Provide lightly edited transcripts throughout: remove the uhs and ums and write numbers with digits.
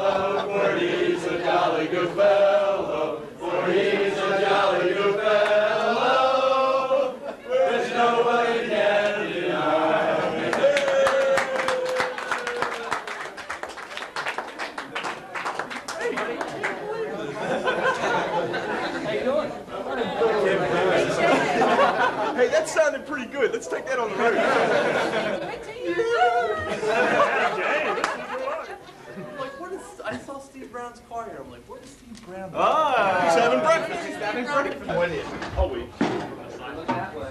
fellow, for he's a jolly good fellow, for he's a jolly good fellow, which nobody can deny. How you doing? Hey, that sounded pretty good. Let's take that on the road. Like, what is? I saw Steve Brown's car here. I'm like, what is Steve Brown? Ah, he's having breakfast. He's having breakfast. When is? I'll wait.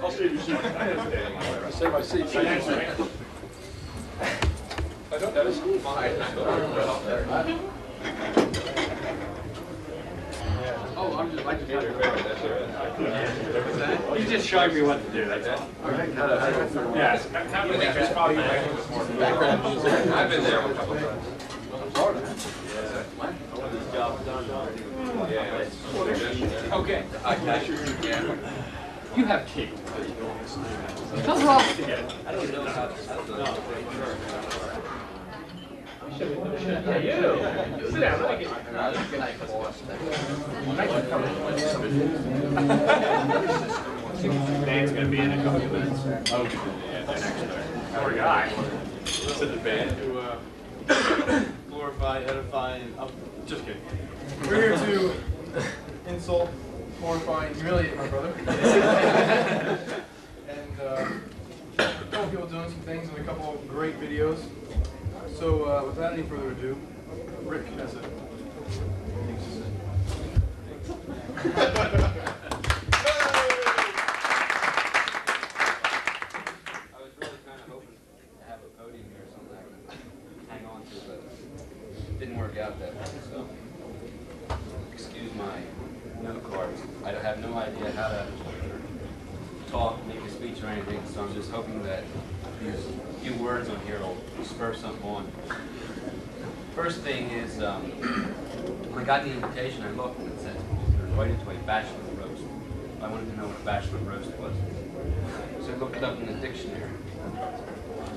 I'll save you seat. I save my seat. I don't know. It's fine. Oh, I just You just showed me what to do. That's all. Yes. Background music. I've been there a couple of times. This job's done. Yeah. Okay. I cash your camera. You have cable. Tell us off together. I don't know how to. Yeah, you. Sit down. I get Good night, boss. Dan's going to be in a couple of minutes. Okay. Poor guy. To the band to glorify, edify, and up. Just kidding. We're here to insult, horrify, and humiliate my brother. And a couple of people doing some things and a couple of great videos. So without any further ado, Rick has it. Didn't work out that way, so excuse my note cards. I have no idea how to talk, make a speech or anything, so I'm just hoping that these few words on here will spur something on. First thing is, when I got the invitation, I looked and it said you're invited to a bachelor roast. I wanted to know what a bachelor roast was. So I looked it up in the dictionary.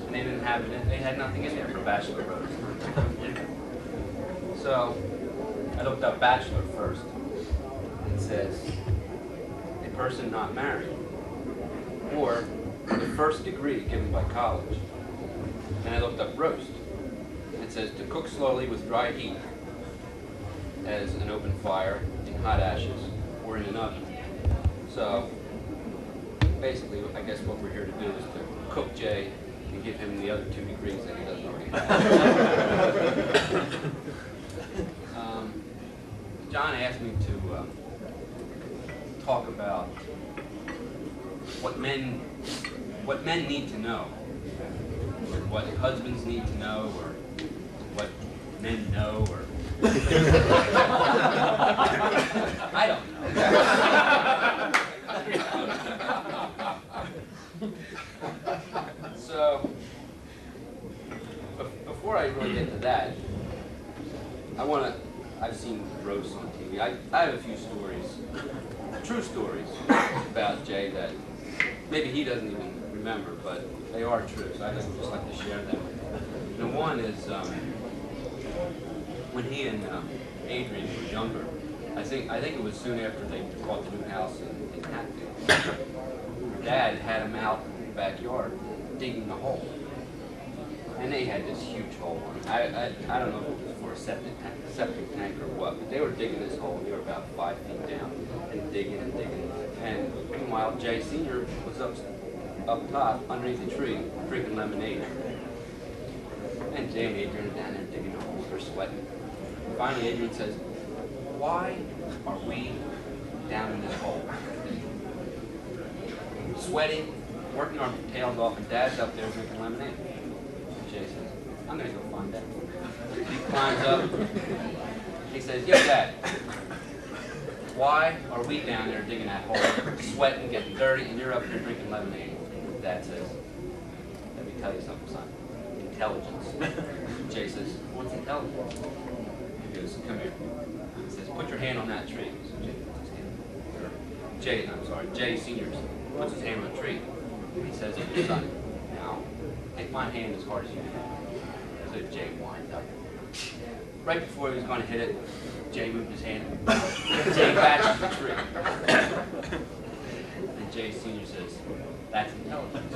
And they didn't have it, they had nothing in there for bachelor roast. So I looked up bachelor first. It says a person not married or the first degree given by college. And I looked up roast. It says to cook slowly with dry heat as an open fire in hot ashes or in an oven. So basically, I guess what we're here to do is to cook Jay and give him the other 2 degrees that he doesn't already have. John asked me to talk about what men need to know, or what husbands need to know, or what men know, or I don't know. So before I really get to that, I've seen roasts on TV. I have a few stories, true stories, about Jay that maybe he doesn't even remember, but they are true, so I'd just like to share them. And one is when he and Adrian were younger. I think it was soon after they bought the new house in Hatfield. Dad had him out in the backyard digging a hole. And they had this huge hole. I don't know if it was for a septic tank or what, but they were digging this hole. They were about 5 feet down and digging and digging. And meanwhile, Jay Sr. was up top underneath the tree drinking lemonade. And Jay and Adrian are down there digging a hole. They're sweating. Finally, Adrian says, "Why are we down in this hole? Sweating, working our tails off, and Dad's up there drinking lemonade." Jay says, "I'm going to go find that." He climbs up. He says, "Yo, Dad, why are we down there digging that hole, sweating, getting dirty, and you're up here drinking lemonade?" Dad says, "Let me tell you something, son. Intelligence." Jay says, "What's intelligence?" He goes, "Come here." He says, "Put your hand on that tree." So Jay puts his hand, Jay Sr. puts his hand on the tree. He says, "Son, now, hit my hand as hard as you can." So Jay winds up right before he was going to hit it, Jay moved his hand. Jay catches the tree. And Jay Sr. says, "That's intelligence."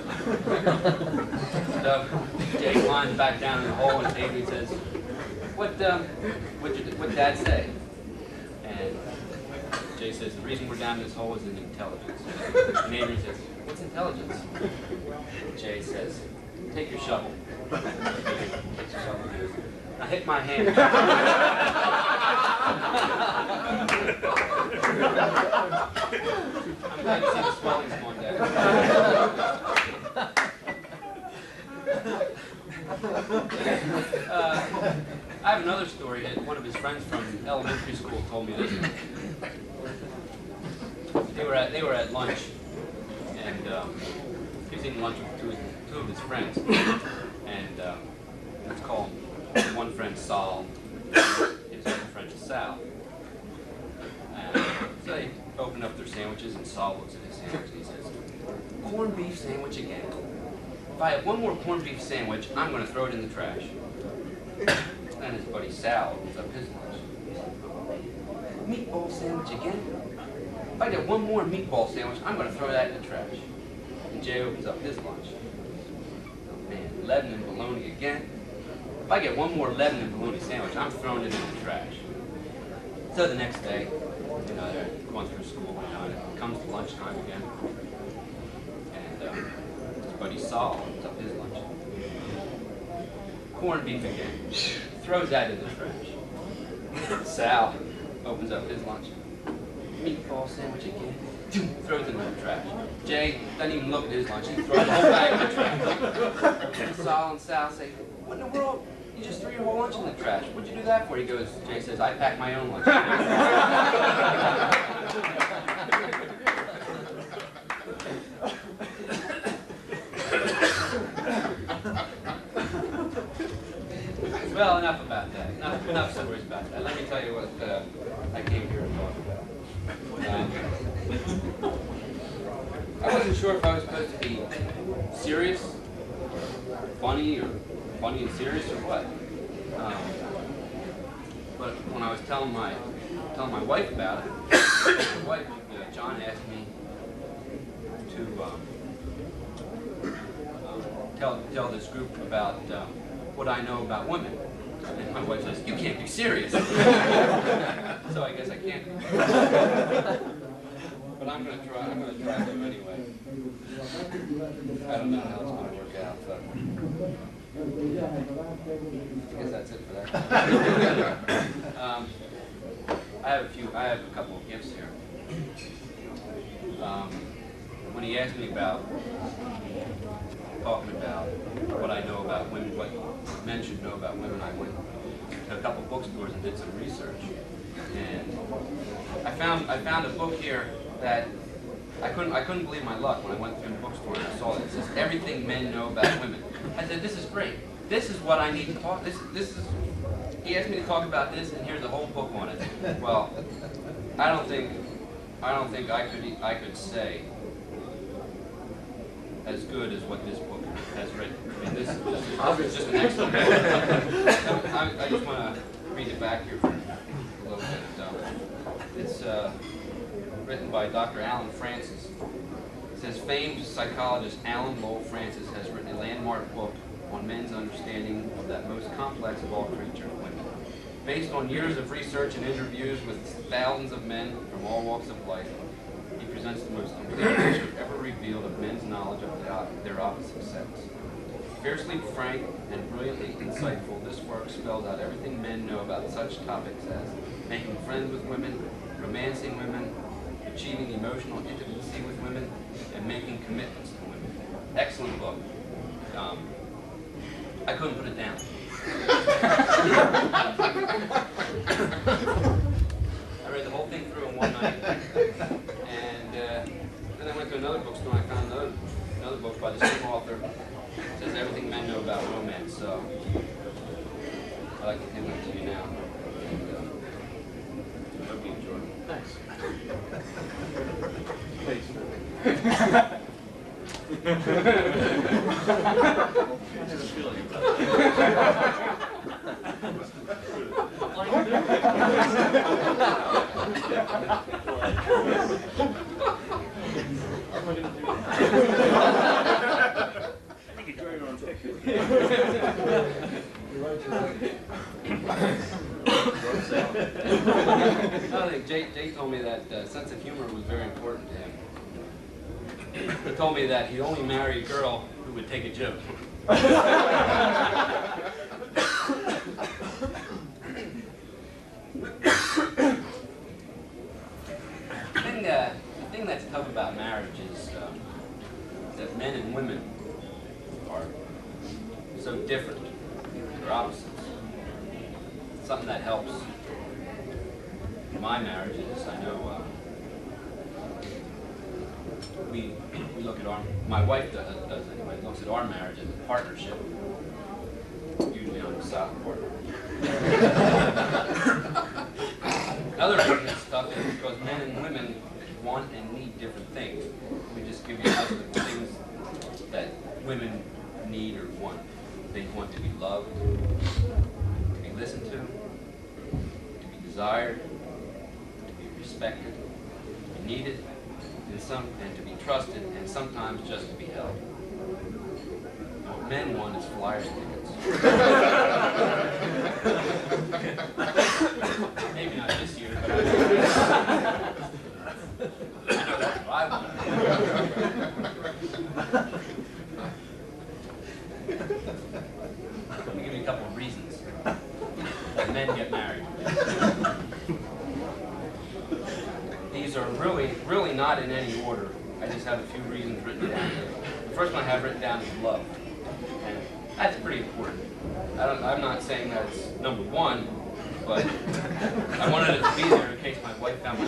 So Jay climbs back down in the hole, and Adrian says, What'd Dad say?" And Jay says, "The reason we're down in this hole is in intelligence." And Adrian says, "What's intelligence?" Jay says, "Take your shovel." Takes the shovel. He goes, "I hit my hand." I'm glad to see the swelling's going down. I have another story that one of his friends from elementary school told me this. They were at lunch, and he was eating lunch with two of his friends, and let's call one friend Saul, his other friend Sal. And so they open up their sandwiches, and Saul looks at his sandwich and he says, "Corned beef sandwich again. If I have one more corned beef sandwich, I'm going to throw it in the trash." And his buddy Sal opens up his lunch. "Meatball sandwich again? If I get one more meatball sandwich, I'm going to throw that in the trash." And Jay opens up his lunch. "Oh man, leaven and bologna again? If I get one more leaven and bologna sandwich, I'm throwing it in the trash." So the next day, they're going through school, and it comes to lunchtime again. And his buddy Saul opens up his lunch. "Corned beef again." Throws that in the trash. Sal opens up his lunch. "Meatball sandwich again." Throws it in the trash. Jay doesn't even look at his lunch. He throws the whole bag in the trash. Saul and Sal say, "What in the world? You just threw your whole lunch in the trash. What'd you do that for?" Jay says, "I packed my own lunch." Well, enough about that. Enough stories about that. Let me tell you what I came here to talk about. I wasn't sure if I was supposed to be serious, funny and serious, or what. But when I was telling my wife about it, my wife, John, asked me to tell this group about what I know about women. And my wife says, "You can't be serious." So I guess I can't. But I'm gonna try to anyway. I don't know how it's gonna work out, but I guess that's it for that. I have a couple of gifts here. When he asked me about talking about what I know about women, what men should know about women, I went to a couple of bookstores and did some research. And I found a book here that I couldn't believe my luck when I went through the bookstore and I saw it. It says "Everything Men Know About Women." I said, "This is great. This is what I need to talk. This is." He asked me to talk about this, and here's the whole book on it. Well, I don't think I could say as good as what this book has written. I mean, this is just an excellent book. I just want to read it back here for a little bit. It's written by Dr. Alan Francis. It says, "Famed psychologist Alan Lowell Francis has written a landmark book on men's understanding of that most complex of all creatures, women. Based on years of research and interviews with thousands of men from all walks of life, he presents the most complete picture ever revealed of men's knowledge of their opposite sex. Fiercely frank and brilliantly insightful, this work spells out everything men know about such topics as making friends with women, romancing women, achieving emotional intimacy with women, and making commitments to women." Excellent book. I couldn't put it down. I read the whole thing through in one night. And then I went to another bookstore and I found another book by the same author. It says "Everything Men Know About Romance." So I'd like to hand that to you now. And, I hope you enjoy it. Thanks. I have a feeling about that. I think Jay told me that sense of humor was very important to him. He told me that he'd only marry a girl who would take a joke. The thing that's tough about marriage is that men and women are so different. They're opposites. Something that helps my marriage is, I know we look at my wife does anyway, looks at our marriage as a partnership, usually on the side partner. Another reason it's tough is because men and women want and need different things. We just give you a list of things that women need or want. They want to be loved, to be listened to be desired, to be respected, to be needed, and to be trusted, and sometimes just to be held. What men want is Flyers tickets. Maybe not this year, but I know that's what I want. Let me give you a couple of reasons that men get married. These are really not in any order. I just have a few reasons written down. The first one I have written down is love. And that's pretty important. I'm not saying that's number one, but I wanted it to be there in case my wife found me.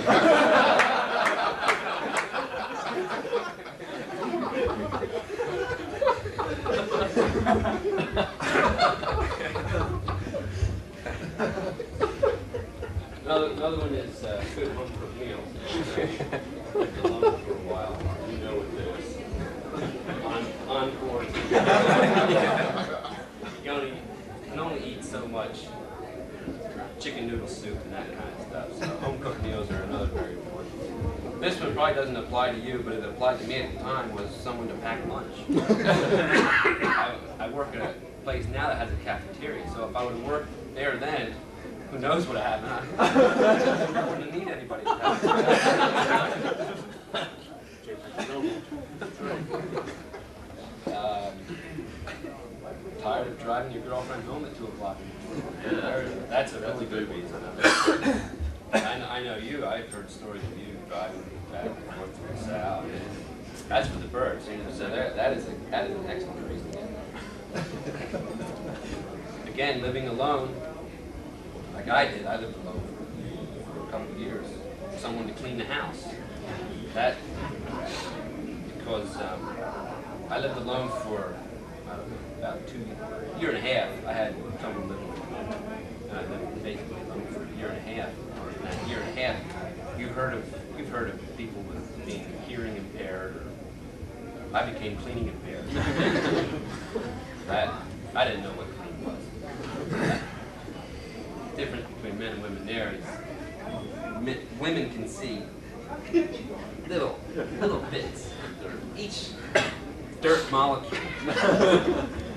Another one is good home cooked meals. I've been alone for a while. You know what it is. Encores. You can only eat so much chicken noodle soup and that kind of stuff. So home cooked meals are another very important. This one probably doesn't apply to you, but it applied to me at the time was someone to pack lunch. I work at a place now that has a cafeteria, so if I would have worked there then, who knows what happened? I wouldn't need anybody to pack. Tired of driving your girlfriend home at 2 o'clock in the morning. That's a really good reason. I know you. I've heard stories of you driving back and forth to the south. That's for the birds. You know, so that is an excellent reason. Again, living alone, like I did. I lived alone for a couple of years. Someone to clean the house. That because I lived alone for about a year and a half. I had someone living with me. And I lived basically alone for a year and a half. In that year and a half, you've heard of people with being hearing impaired. Or I became cleaning impaired. I didn't know what cleaning was. The difference between men and women there is women can see little bits of each dirt molecule.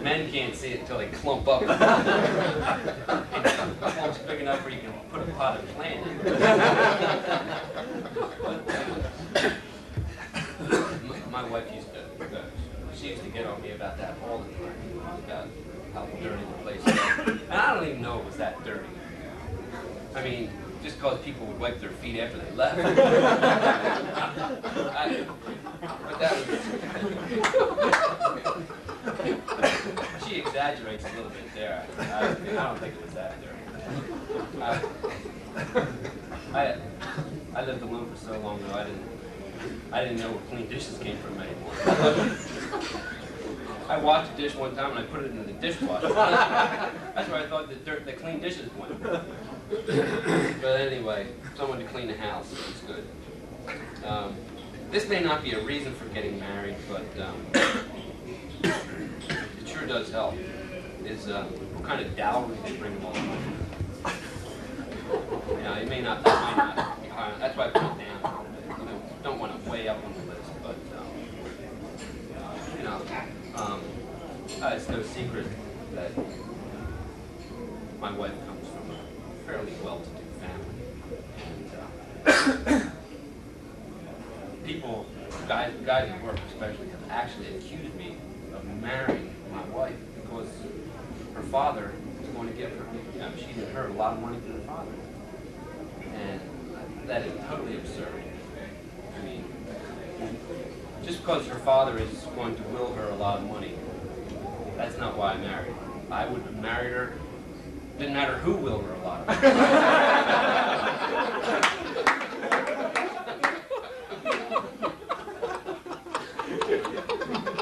Men can't see it until they clump up. And clump's big enough where you can put a potted plant in. My wife used to get on me about that all the time, about how dirty the place was. And I don't even know it was that dirty. I mean, just because people would wipe their feet after they left. But that was... She exaggerates a little bit there. I don't think it was that dirty. I lived alone for so long, though, I didn't know where clean dishes came from anymore. I washed a dish one time and I put it in the dishwasher. That's where I thought the clean dishes went. But anyway, someone to clean the house is good. This may not be a reason for getting married, but it sure does help. Is what kind of dowry they bring along. it may not be high enough. That's why I put it down. You know, don't want to way up on the list, but you know, it's no secret that my wife comes from a fairly well-to-do family, and people, guys at work especially, have actually accused me of marrying my wife because her father was going to give her, you know, she'd inherit a lot of money from her father. And that is totally absurd. I mean, just because her father is going to will her a lot of money, that's not why I married her. I would have married her, didn't matter who willed her a lot of money.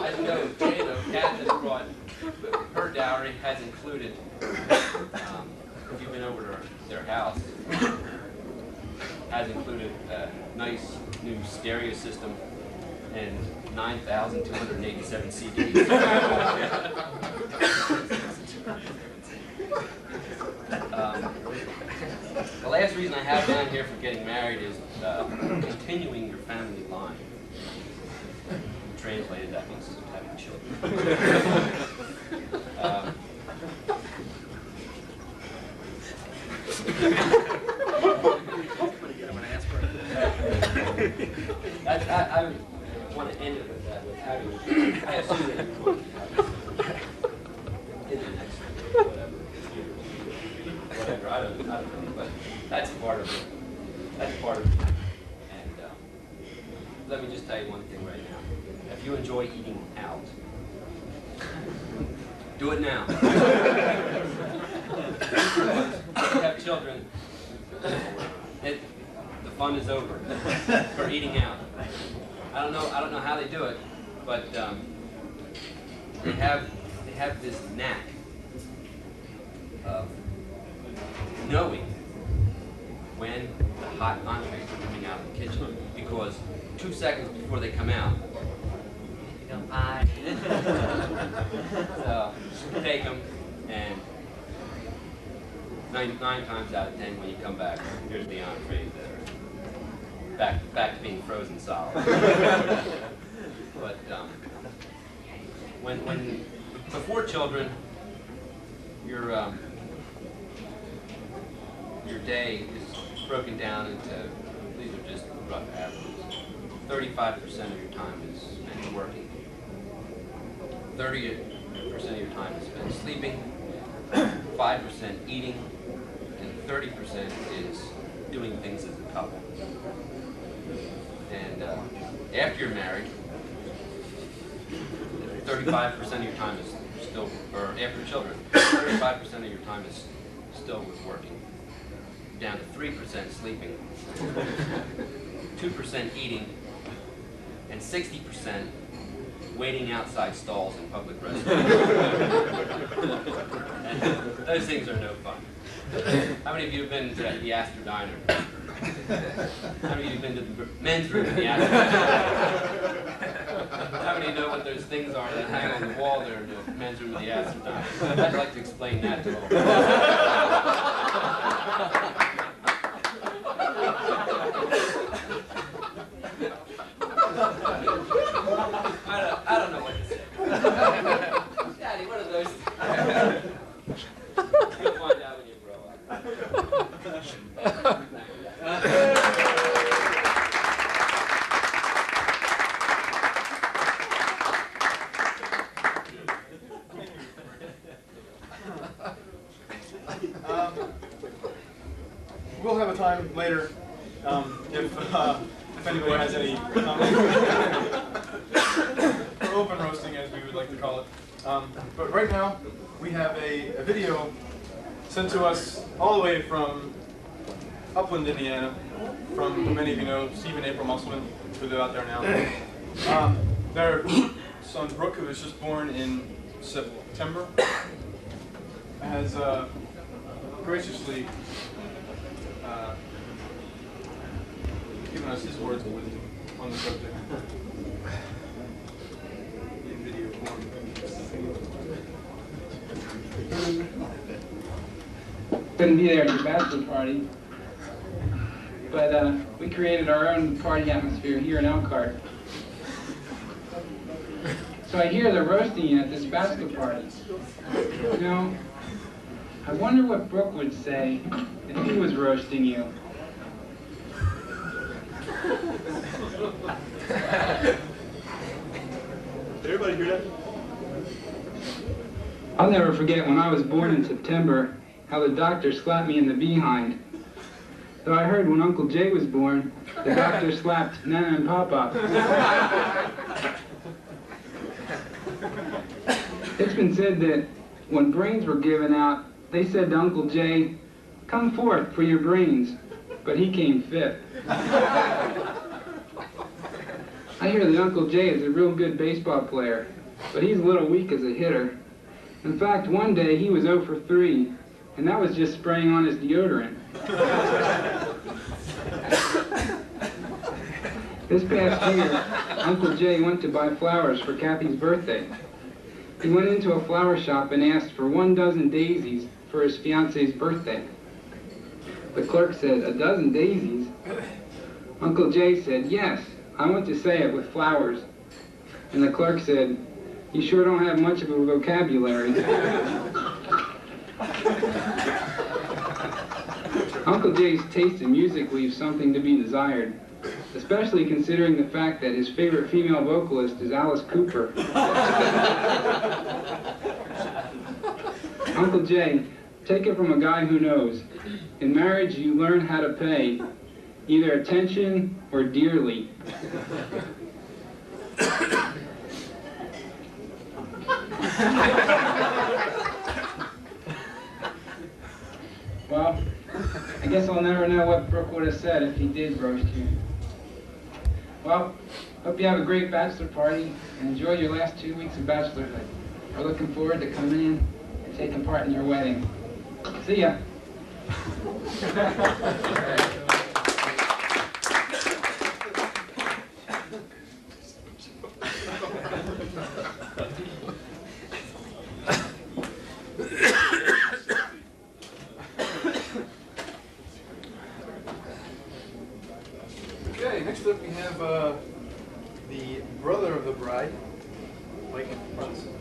As you know, Jada, Kat has brought, her dowry has included, if you've been over to their house, has included a nice new stereo system and 9,287 CDs. The last reason I have down here for getting married is continuing your family line. Translated, that means having children. I want to end it with that, with having, I assume that you would in the next, whatever, I don't know, but that's part of it. That's part of it. And let me just tell you one thing right now. If you enjoy eating out, do it now. If you have children, the fun is over for eating out. I don't know how they do it, but they have this knack of knowing when the hot entrees are coming out of the kitchen, because 2 seconds before they come out, you go, pie. So take them, and nine times out of 10, when you come back, here's the entrees that are back to being frozen solid. But when before children, your day is broken down into, these are just rough averages. 35% of your time is spent working. 30% of your time is spent sleeping. 5% eating, and 30% is doing things as a couple. And after you're married, 35% of your time is still, or after children, 35% of your time is still with working. Down to 3% sleeping, 2% eating, and 60% waiting outside stalls in public restaurants. And those things are no fun. How many of you have been to the Astor Diner? How many of you have been to the men's room in the Astor Diner? How many know what those things are that hang on the wall there in the men's room of the Astor Diner? I'd like to explain that to all. I don't know what to say. Daddy, what are those? You'll find out when you grow up. We'll have a time later if anybody has any comments. Or open roasting, as we would like to call it. But right now, we have a video sent to us all the way from Upland, Indiana, from many of you know Steve and April Musselman, who live out there now. Their son Brooke, who was just born in September, has graciously given us his words of wisdom on the subject in video form. Couldn't be there at your bachelor party. but we created our own party atmosphere here in Elkhart. So I hear they're roasting you at this bachelor party. You know, I wonder what Brooke would say if he was roasting you. Did everybody hear that? I'll never forget when I was born in September, how the doctor slapped me in the behind. Though I heard when Uncle Jay was born, the doctor slapped Nana and Papa. It's been said that when brains were given out, they said to Uncle Jay, "Come forth for your brains," but he came fifth. I hear that Uncle Jay is a real good baseball player, but he's a little weak as a hitter. In fact, one day he was 0 for 3, and that was just spraying on his deodorant. This past year, Uncle Jay went to buy flowers for Kathy's birthday. He went into a flower shop and asked for 12 daisies for his fiance's birthday. The clerk said, "A dozen daisies?" Uncle Jay said, "Yes, I want to say it with flowers." And the clerk said, "You sure don't have much of a vocabulary." Uncle Jay's taste in music leaves something to be desired, especially considering the fact that his favorite female vocalist is Alice Cooper. Uncle Jay, take it from a guy who knows. In marriage, you learn how to pay either attention or dearly. Well, I guess I'll never know what Brooke would have said if he did roast you. Well, hope you have a great bachelor party and enjoy your last 2 weeks of bachelorhood. We're looking forward to coming in and taking part in your wedding. See ya. Okay, next up we have the brother of the bride, Mike Brunson.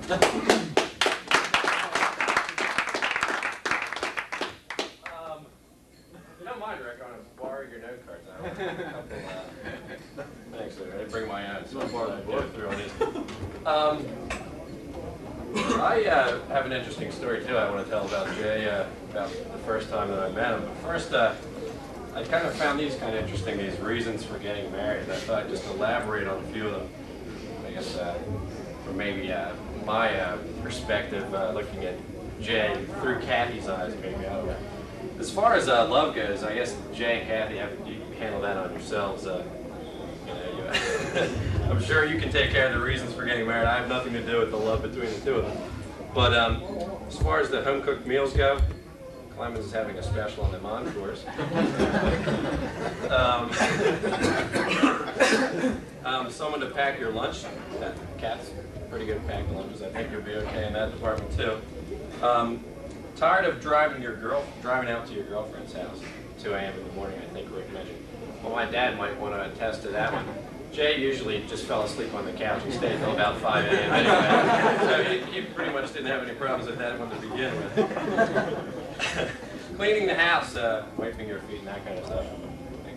If you don't mind, Rick, I want to borrow your note cards. I want a couple, thanks, I didn't bring my own, so I'll borrow the book through on his. I have an interesting story, too, I want to tell about Jay, about the first time that I met him. But first, I kind of found these kind of interesting, these reasons for getting married. I thought I'd just elaborate on a few of them. I guess, from maybe my perspective, looking at Jay through Kathy's eyes, maybe. I don't know. As far as love goes, I guess Jay and Kathy, you handle that on yourselves. I'm sure you can take care of the reasons for getting married. I have nothing to do with the love between the two of them. But as far as the home-cooked meals go, Clemens is having a special on the Moncours. Someone to pack your lunch. Kat's pretty good at packing lunches. I think you'll be okay in that department too. Tired of driving out to your girlfriend's house at 2 a.m. in the morning, I think Rick mentioned. Well, my dad might want to attest to that one. Jay usually just fell asleep on the couch and stayed until about 5 a.m. anyway. So he pretty much didn't have any problems with that one to begin with. Cleaning the house, wiping your feet and that kind of stuff.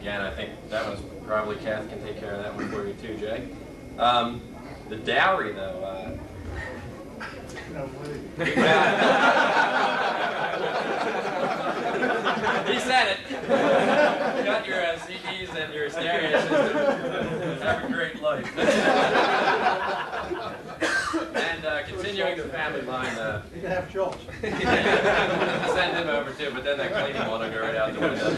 Again, I think that one's probably Kath can take care of that one for you too, Jay. The dowry, though. He said it. You got your CDs and your stereo system. Have a great life. And continuing the family line. You can have George. Send him over too, but then that cleaning one will go right out the window.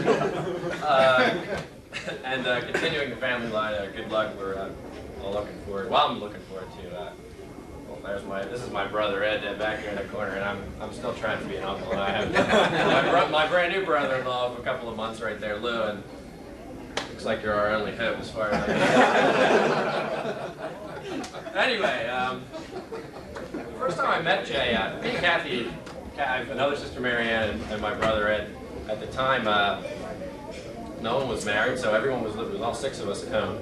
And continuing the family line, good luck. We're all looking forward. Well, I'm looking forward to. This is my brother Ed back here in the corner, and I'm still trying to be an uncle. And I have my brand new brother-in-law of a couple of months right there, Lou, and looks like you're our only hope as far as I can. Anyway, the first time I met Jay, me and Kathy, I have another sister Marianne, and my brother Ed, at the time, no one was married, so everyone was living. It was all 6 of us at home.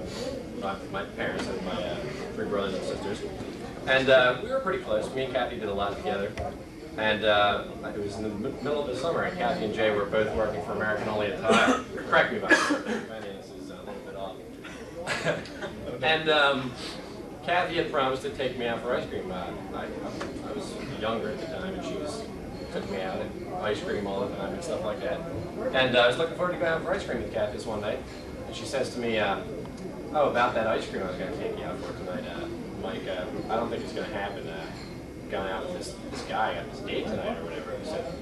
My parents and my 3 brothers and sisters. And we were pretty close. Me and Kathy did a lot together. And it was in the middle of the summer, and Kathy and Jay were both working for American only at the time. Correct me if I'm wrong. This is a little bit off. And Kathy had promised to take me out for ice cream. I was younger at the time, and she took me out and ice cream all the time and stuff like that. And I was looking forward to going out for ice cream with Kathy this one night. And she says to me, oh, about that ice cream I was going to take you out for tonight, Mike, I don't think it's going to happen. Going out with this guy on this date tonight or whatever. I said,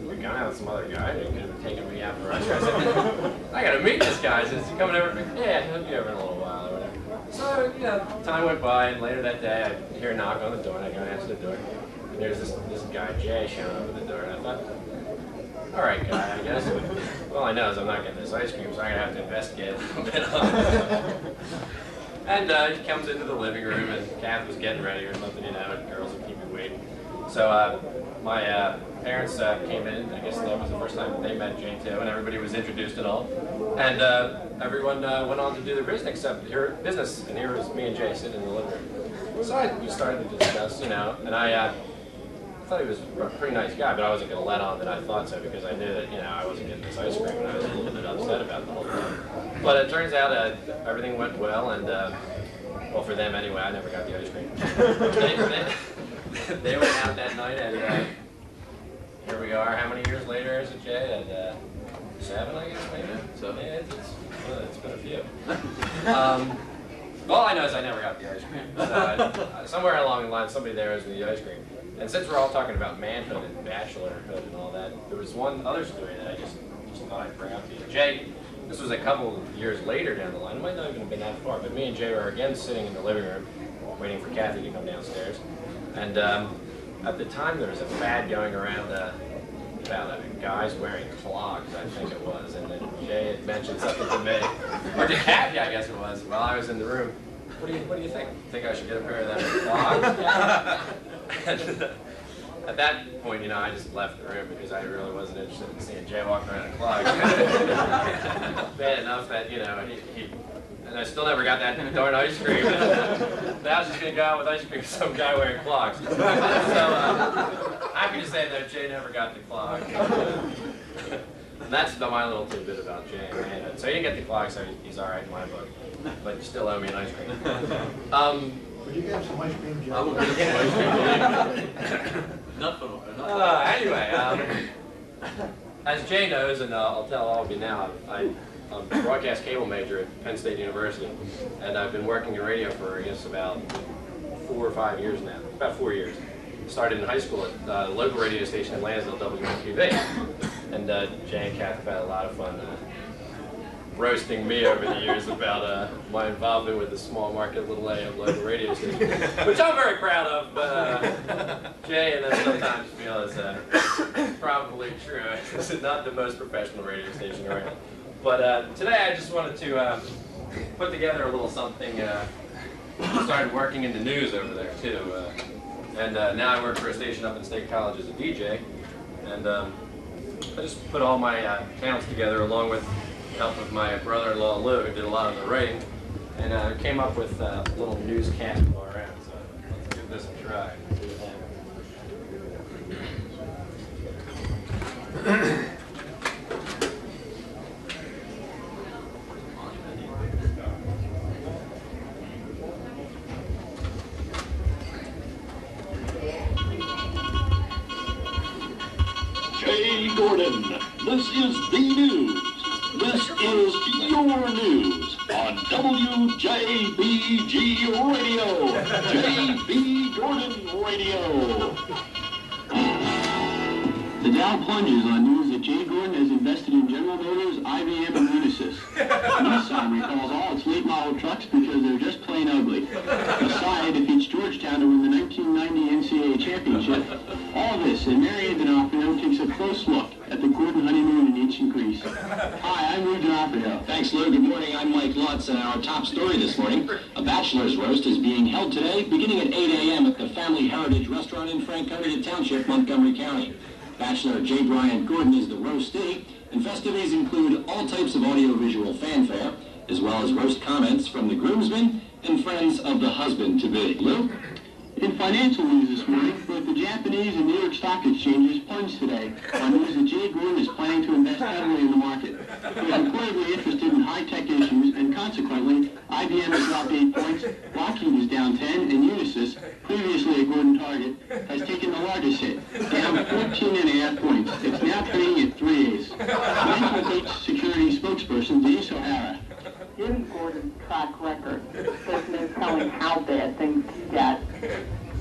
we're going out with some other guy, they're going to be taking me out for ice cream. I said, I got to meet this guy. Is he coming over? Yeah, he'll be over in a little while or whatever. So, you know, time went by, and later that day I hear a knock on the door, and I go and answer the door. And there's this guy, Jay, showing over the door, and I thought, all right, guy, I guess. All I know is I'm not getting this ice cream, so I'm going to have to investigate a little bit on it. And he comes into the living room, and Kath was getting ready or something, you know, and girls would keep me waiting. So my parents came in. I guess that was the first time they met Jay too, and everybody was introduced and all. And everyone went on to do their business, and here was me and Jay sitting in the living room. So we started to discuss, you know, and I thought he was a pretty nice guy, but I wasn't going to let on that I thought so because I knew that, you know, I wasn't getting this ice cream, and I was a little bit upset about the whole thing. But it turns out everything went well, and well, for them anyway, I never got the ice cream. They went out that night, and here we are. How many years later is it, Jay? And 7, I guess, maybe. So yeah, it's been a few. All I know is I never got the ice cream. So, somewhere along the line, somebody there owes me the ice cream. And since we're all talking about manhood and bachelorhood and all that, there was one other story that I just thought I'd bring up to you. Jay, this was a couple of years later down the line. It might not even have been that far, but me and Jay were again sitting in the living room waiting for Kathy to come downstairs. And at the time, there was a fad going around about guys wearing clogs, I think it was. And then Jay had mentioned something to me, or to Kathy, I guess it was, while I was in the room. What do you think? Think I should get a pair of them clogs? And, at that point, you know, I just left the room because I really wasn't interested in seeing Jay walk around in clogs. Bad enough that, you know, and I still never got that darn ice cream. Now I was just going to go out with ice cream with some guy wearing clogs. So, happy to say that Jay never got the clogs. And that's my little tidbit about Jay and manhood. So he didn't get the clogs, so he's all right in my book. But you still owe me an ice cream. Would you get some ice cream, Joe? I will get some ice cream. Anyway, as Jay knows, and I'll tell all of you now, I'm a broadcast cable major at Penn State University, and I've been working in radio for, I guess, about 4 or 5 years now. About 4 years. Started in high school at the local radio station in Lansdale, WMQV. And Jay and Kath have had a lot of fun roasting me over the years about my involvement with the small market little AM local radio station, which I'm very proud of, but Jay and I sometimes feel is probably true. This is not the most professional radio station around. But today I just wanted to put together a little something. Started working in the news over there too, and now I work for a station up in State College as a DJ, and I just put all my talents together along with help of my brother-in-law Lou, who did a lot of the writing, and came up with a little newscast to go around. So let's give this a try. Jay Gordon, this is the news. This is your news on WJBG Radio, JB Gordon Radio. The Dow plunges on news that Jay Gordon has invested in General Motors, IBM, and Unisys. Nissan recalls all its late model trucks because they're just plain ugly. Messiah defeats Georgetown to win the 1990 NCAA championship. All this, and Mary D'Onofrio takes a close look at the Gordon honeymoon in ancient Greece. Hi, I'm Lou D'Onofrio. Thanks, Lou. Good morning. I'm Mike Lutz, and our top story this morning, a bachelor's roast is being held today, beginning at 8 a.m. at the Family Heritage Restaurant in Franconia Township, Montgomery County. Bachelor J. Bryant Gordon is the roastee, And festivities include all types of audiovisual fanfare, as well as roast comments from the groomsmen and friends of the husband-to-be. Lou? In financial news this morning, both the Japanese and New York Stock Exchanges plunged today on news that Jay Gordon is planning to invest heavily in the market. He is reportedly interested in high-tech issues, and consequently, IBM has dropped 8 points, Lockheed is down 10, and Unisys, previously a Gordon target, has taken the largest hit, down 14.5 points. It's now trading at 3/8. Financial Beach Security spokesperson Denise O'Hara. Given Gordon's track record, there's no telling how bad things can get.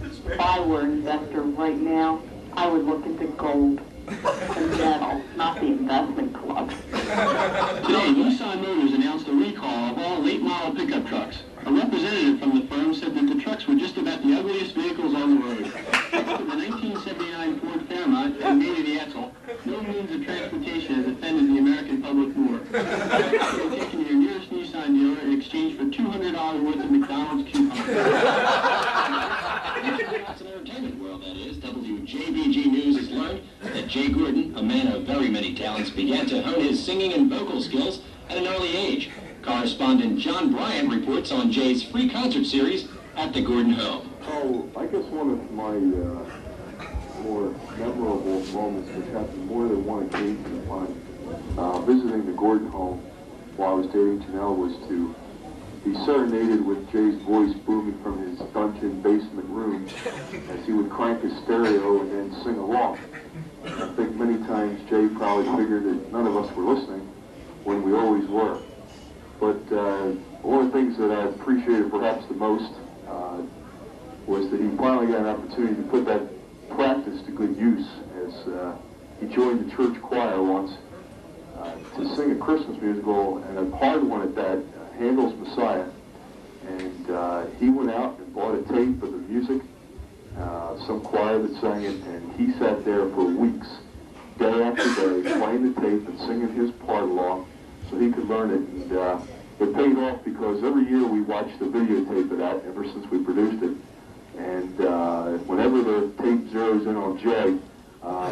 If I were an investor right now, I would look into gold and metal, not the investment club. Today, Nissan Motors announced a recall of all late-model pickup trucks. A representative from the firm said that the trucks were just about the ugliest vehicles on the road. The 1979 Ford Fairmont and Maynard Edsel, no means of transportation has offended the American public more. You're taking your nearest Nissan dealer in exchange for $200 worth of McDonald's coupons. That's an entertainment world, that is. WJBG News has learned that Jay Gordon, a man of very many talents, began to hone his singing and vocal skills at an early age. Correspondent John Bryant reports on Jay's free concert series at the Gordon home. Oh, I guess one of my more memorable moments, which happened more than one occasion upon visiting the Gordon home while I was dating Janelle, was to be serenaded with Jay's voice booming from his dungeon basement room as he would crank his stereo and then sing along. I think many times Jay probably figured that none of us were listening when we always were. But one of the things that I appreciated perhaps the most was that he finally got an opportunity to put that practice to good use as he joined the church choir once to sing a Christmas musical, and a hard one at that, Handel's Messiah. And he went out and bought a tape of the music, some choir that sang it, and he sat there for weeks, day after day, playing the tape and singing his part along so he could learn it. And it paid off because every year we watched the videotape of that ever since we produced it. And whenever the tape zeroes in on Jay,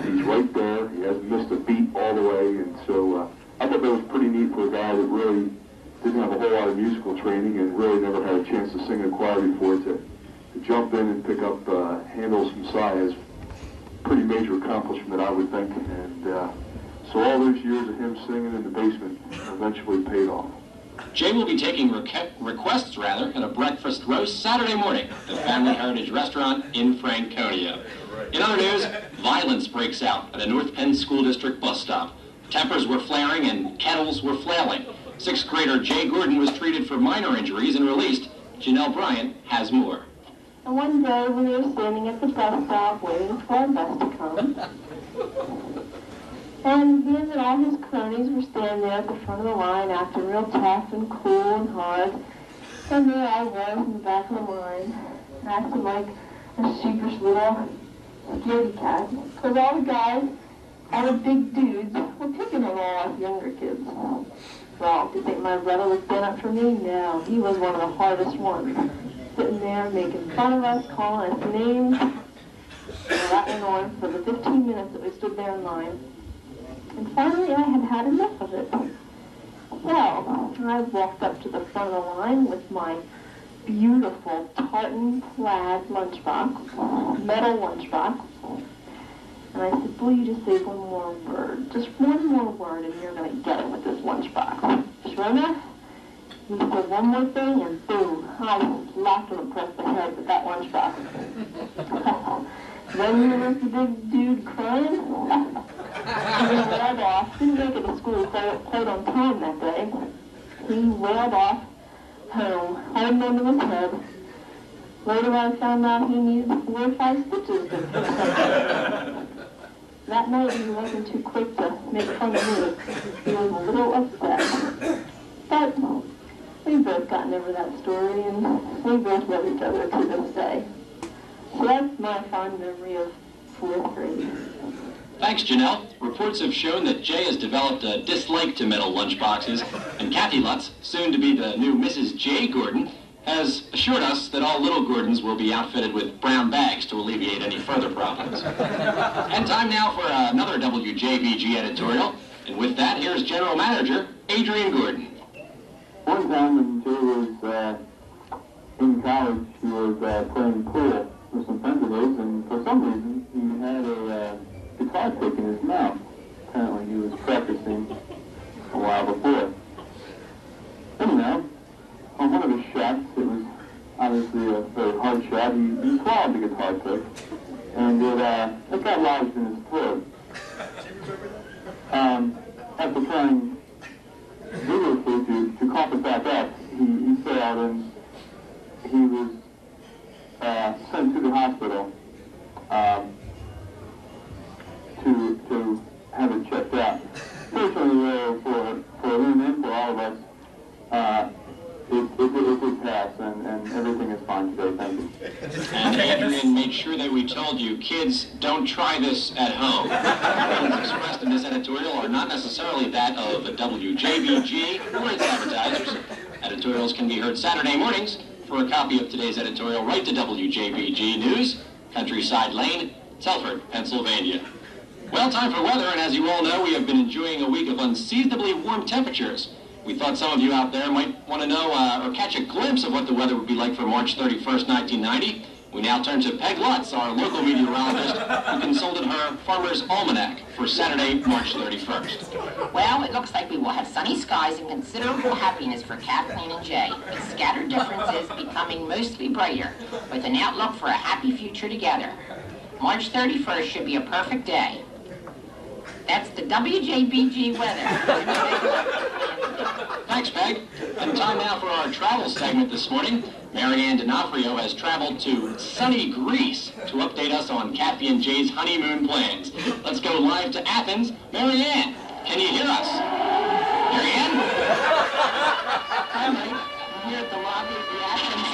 he's right there. He hasn't missed a beat all the way. And so I thought that was pretty neat for a guy that really didn't have a whole lot of musical training and really never had a chance to sing in a choir before to jump in and pick up Handel's Messiah is a pretty major accomplishment, I would think. And so all those years of him singing in the basement eventually paid off. Jay will be taking requests at a breakfast roast Saturday morning at the Family Heritage Restaurant in Franconia. In other news, violence breaks out at a North Penn School District bus stop. Tempers were flaring and kettles were flailing. 6th grader Jay Gordon was treated for minor injuries and released. Janelle Bryant has more. And one day we were standing at the bus stop waiting for our bus to come. And him and all his cronies were standing there at the front of the line acting real tough and cool and hard. And there I was in the back of the line, acting like a sheepish little scaredy cat. Because all the guys, all the big dudes, were picking on all us younger kids. Well, do you think my brother was standing up for me? No, he was one of the hardest ones. Sitting there making fun of us, calling us names. And that went on for the 15 minutes that we stood there in line. And finally, I had had enough of it. So, I walked up to the front of the line with my beautiful tartan plaid lunchbox, metal lunchbox. And I said, will you just say one more word? Just one more word and you're going to get it with this lunchbox. Sure enough, he said one more thing and boom, I slapped him across the head with that lunchbox. Then there was the big dude crying. He wailed off. Didn't make it to school quite on time that day. He wailed off home, holding onto his head. Later I found out he needed 4 or 5 stitches to fix up. That night he wasn't too quick to make fun of me. He was a little upset. But we've both gotten over that story and we both love each other to this day. So that's my fond memory of 4th grade. Thanks, Janelle. Reports have shown that Jay has developed a dislike to metal lunchboxes, and Kathy Lutz, soon to be the new Mrs. Jay Gordon, has assured us that all little Gordons will be outfitted with brown bags to alleviate any further problems. And time now for another WJBG editorial. And with that, here's General Manager Adrian Gordon. One time when Jay was in college, he was playing pool with some friends of his, and for some reason, he had a guitar pick in his mouth. Apparently, he was practicing a while before. Anyhow, on one of his shots, it was obviously a very hard shot, he swallowed the guitar pick, and it got lodged in his throat. After trying vigorously to cough it back up, he failed, and he was sent to the hospital to have it checked out. Fortunately, for him and for all of us, it did pass, and everything is fine today. Thank you. And Adrian made sure that we told you, kids, don't try this at home. Opinions expressed in this editorial are not necessarily that of the WJBG or its advertisers. Editorials can be heard Saturday mornings. For a copy of today's editorial, write to WJBG News, Countryside Lane, Telford, Pennsylvania. Well, time for weather, and as you all know, we have been enjoying a week of unseasonably warm temperatures. We thought some of you out there might want to know or catch a glimpse of what the weather would be like for March 31st, 1990. We now turn to Peg Lutz, our local meteorologist, who consulted her Farmer's Almanac for Saturday, March 31st. Well, it looks like we will have sunny skies and considerable happiness for Kathleen and Jay, with scattered differences becoming mostly brighter, with an outlook for a happy future together. March 31st should be a perfect day. That's the WJBG weather. Thanks, Peg. And time now for our travel segment this morning. Marianne D'Onofrio has traveled to sunny Greece to update us on Kathy and Jay's honeymoon plans. Let's go live to Athens. Marianne, can you hear us? Marianne? Hi, Mike. I'm here at the lobby of the Athens.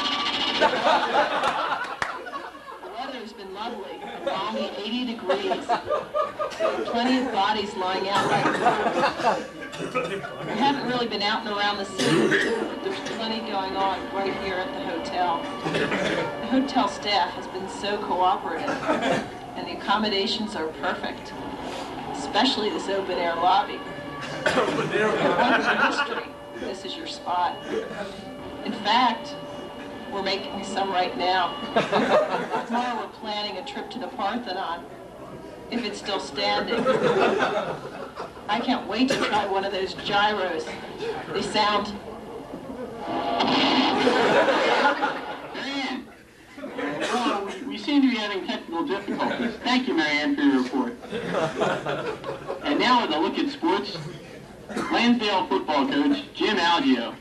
The weather's been lovely. A balmy 80 degrees. Plenty of bodies lying out right now. We haven't really been out and around the city. There's plenty going on right here at the hotel. The hotel staff has been so cooperative, and the accommodations are perfect, especially this open-air lobby. If you're wondering history, this is your spot. In fact, we're making some right now. Tomorrow we're planning a trip to the Parthenon, if it's still standing. I can't wait to try one of those gyros. They sound... Marianne, we seem to be having technical difficulties. Thank you, Marianne, for your report. And now with a look at sports, Lansdale football coach Jim Algio.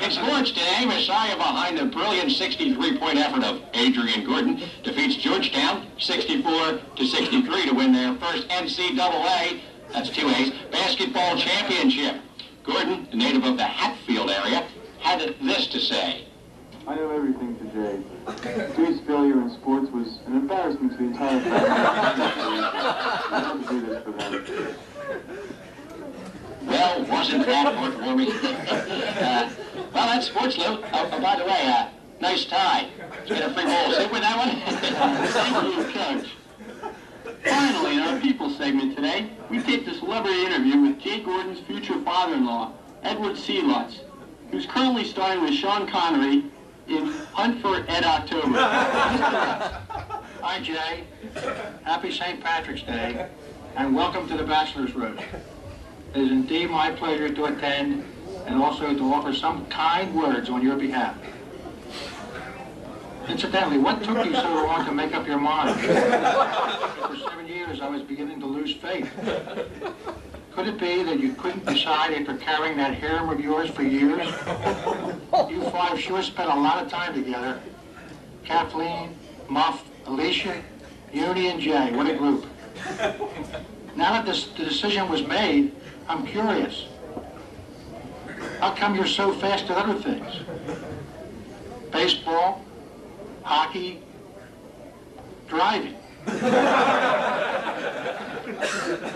In sports today, Messiah, behind the brilliant 63-point effort of Adrian Gordon, defeats Georgetown 64-63 to win their first NCAA, that's 2 A's, basketball championship. Gordon, a native of the Hatfield area, had this to say. I know everything to Jay. Jay's failure in sports was an embarrassment to the entire family. I had to do this for them. Well, wasn't that heartwarming? Well, that's sports, Lou. By the way, nice tie. Did you get a free bowl of soup with that one? Thank you, Coach. Finally, in our People segment today, we take the celebrity interview with Jay Gordon's future father-in-law, Edward C. Lutz, who's currently starring with Sean Connery in Hunt for Ed October. Hi, Jay. Happy St. Patrick's Day, and welcome to the Bachelor's Roast. It is indeed my pleasure to attend and also to offer some kind words on your behalf. Incidentally, what took you so long to make up your mind? For 7 years, I was beginning to lose faith. Could it be that you couldn't decide after carrying that harem of yours for years? You five sure spent a lot of time together. Kathleen, Muff, Alicia, Uni, and Jay. What a group. Now that the decision was made, I'm curious. How come you're so fast at other things? Baseball, hockey, driving.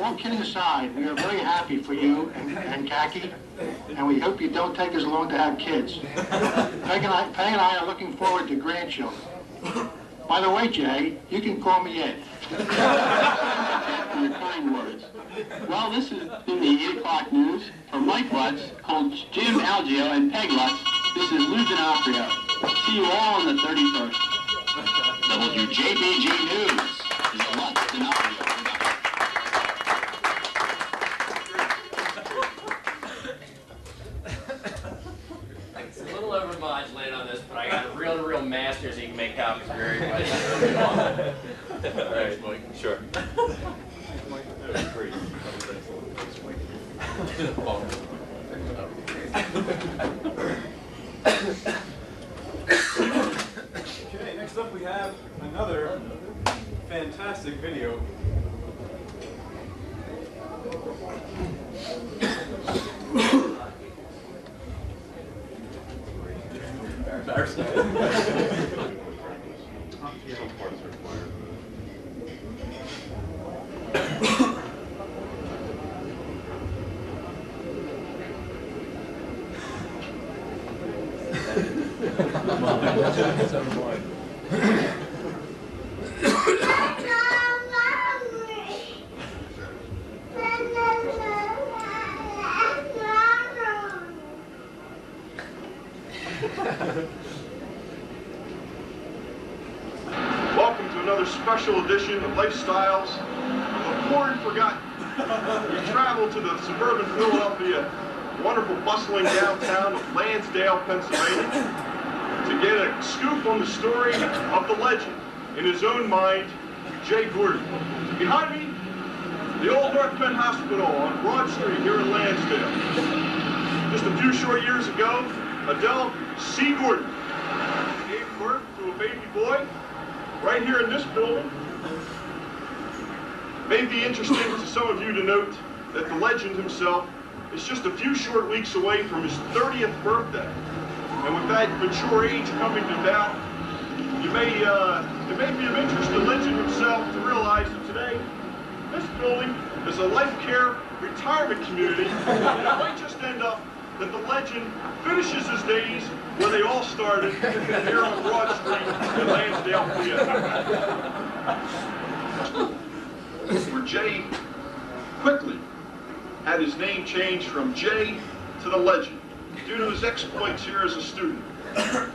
All kidding aside, we are very happy for you and Kaki, and we hope you don't take as long to have kids. Peg and I are looking forward to grandchildren. By the way, Jay, you can call me Ed. for your kind words. Well, this has been the 8 o'clock news. For Mike Lutz, Coach Jim Algio, and Peg Lutz, this is Lou D'Onofrio. See you all on the 31st. WJBG News is a Lutz D'Onofrio production. It's a little overmodulated on this, but I got a real master so you can make copies for everybody. All right, Mike. Sure. Okay, next up we have another fantastic video. Welcome to another special edition of Lifestyles of the Poor and Forgotten. We travel to the suburban Philadelphia, wonderful bustling downtown of Lansdale, Pennsylvania, to get a scoop on the story of the legend, in his own mind, Jay Gordon. Behind me, the old North Penn Hospital on Broad Street here in Lansdale. Just a few short years ago, Adele C. Gordon gave birth to a baby boy right here in this building. May be interesting to some of you to note that the legend himself is just a few short weeks away from his 30th birthday. And with that mature age coming to doubt, it may be of interest to the legend himself to realize that today, this building is a life care retirement community, and it might just end up that the legend finishes his days where they all started, here on Broad Street in Lansdale, PA. Where Jay quickly had his name changed from Jay to the legend due to his exploits here as a student. It